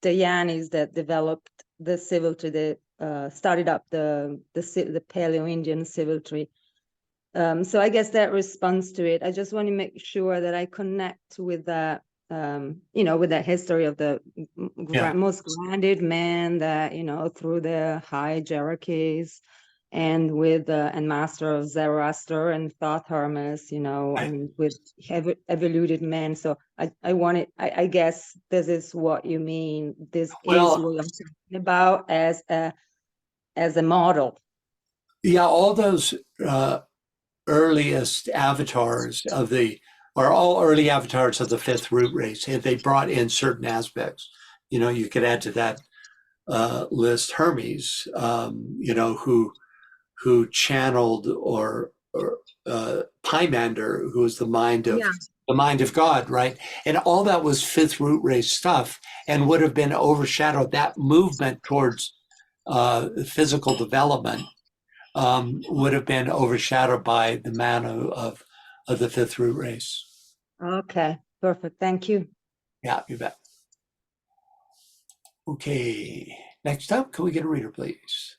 Speaker 11: Dhyanis that developed the civility, that started up the Paleo-Indian civility. So I guess that responds to it. I just want to make sure that I connect with that, with that history of the most grounded man that, through the high hierarchies, and with and master of Zoroaster and Thoth Hermes, and with evoluted men. So I guess this is what you mean. This is what I'm talking about as a model.
Speaker 2: Yeah, all those earliest avatars are all early avatars of the fifth root race, and they brought in certain aspects. You could add to that list Hermes, who channeled or Pymander, who was the mind of God, right? And all that was fifth root race stuff, and would have been overshadowed. That movement towards physical development would have been overshadowed by the man of the fifth root race.
Speaker 11: Okay, perfect. Thank you.
Speaker 2: Yeah, you bet. Okay, next up, can we get a reader, please?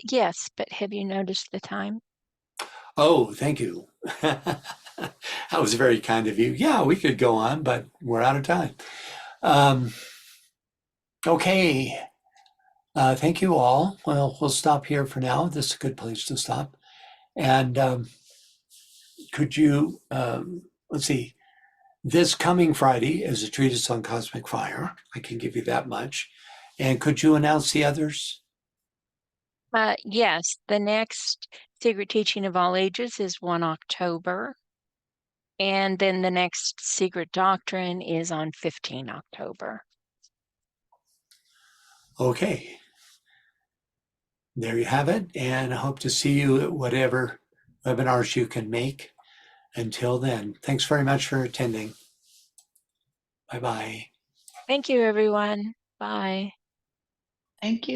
Speaker 1: Yes, but have you noticed the time?
Speaker 2: Oh, thank you. That was very kind of you. Yeah, we could go on, but we're out of time. Okay. Thank you all. Well, we'll stop here for now. This is a good place to stop. And could you, let's see, this coming Friday is a treatise on cosmic fire. I can give you that much. And could you announce the others?
Speaker 1: Yes, the next Secret Teaching of All Ages is 1 October. And then the next Secret Doctrine is on 15 October.
Speaker 2: Okay. There you have it. And I hope to see you at whatever webinars you can make. Until then, thanks very much for attending. Bye-bye.
Speaker 1: Thank you, everyone. Bye.
Speaker 14: Thank you.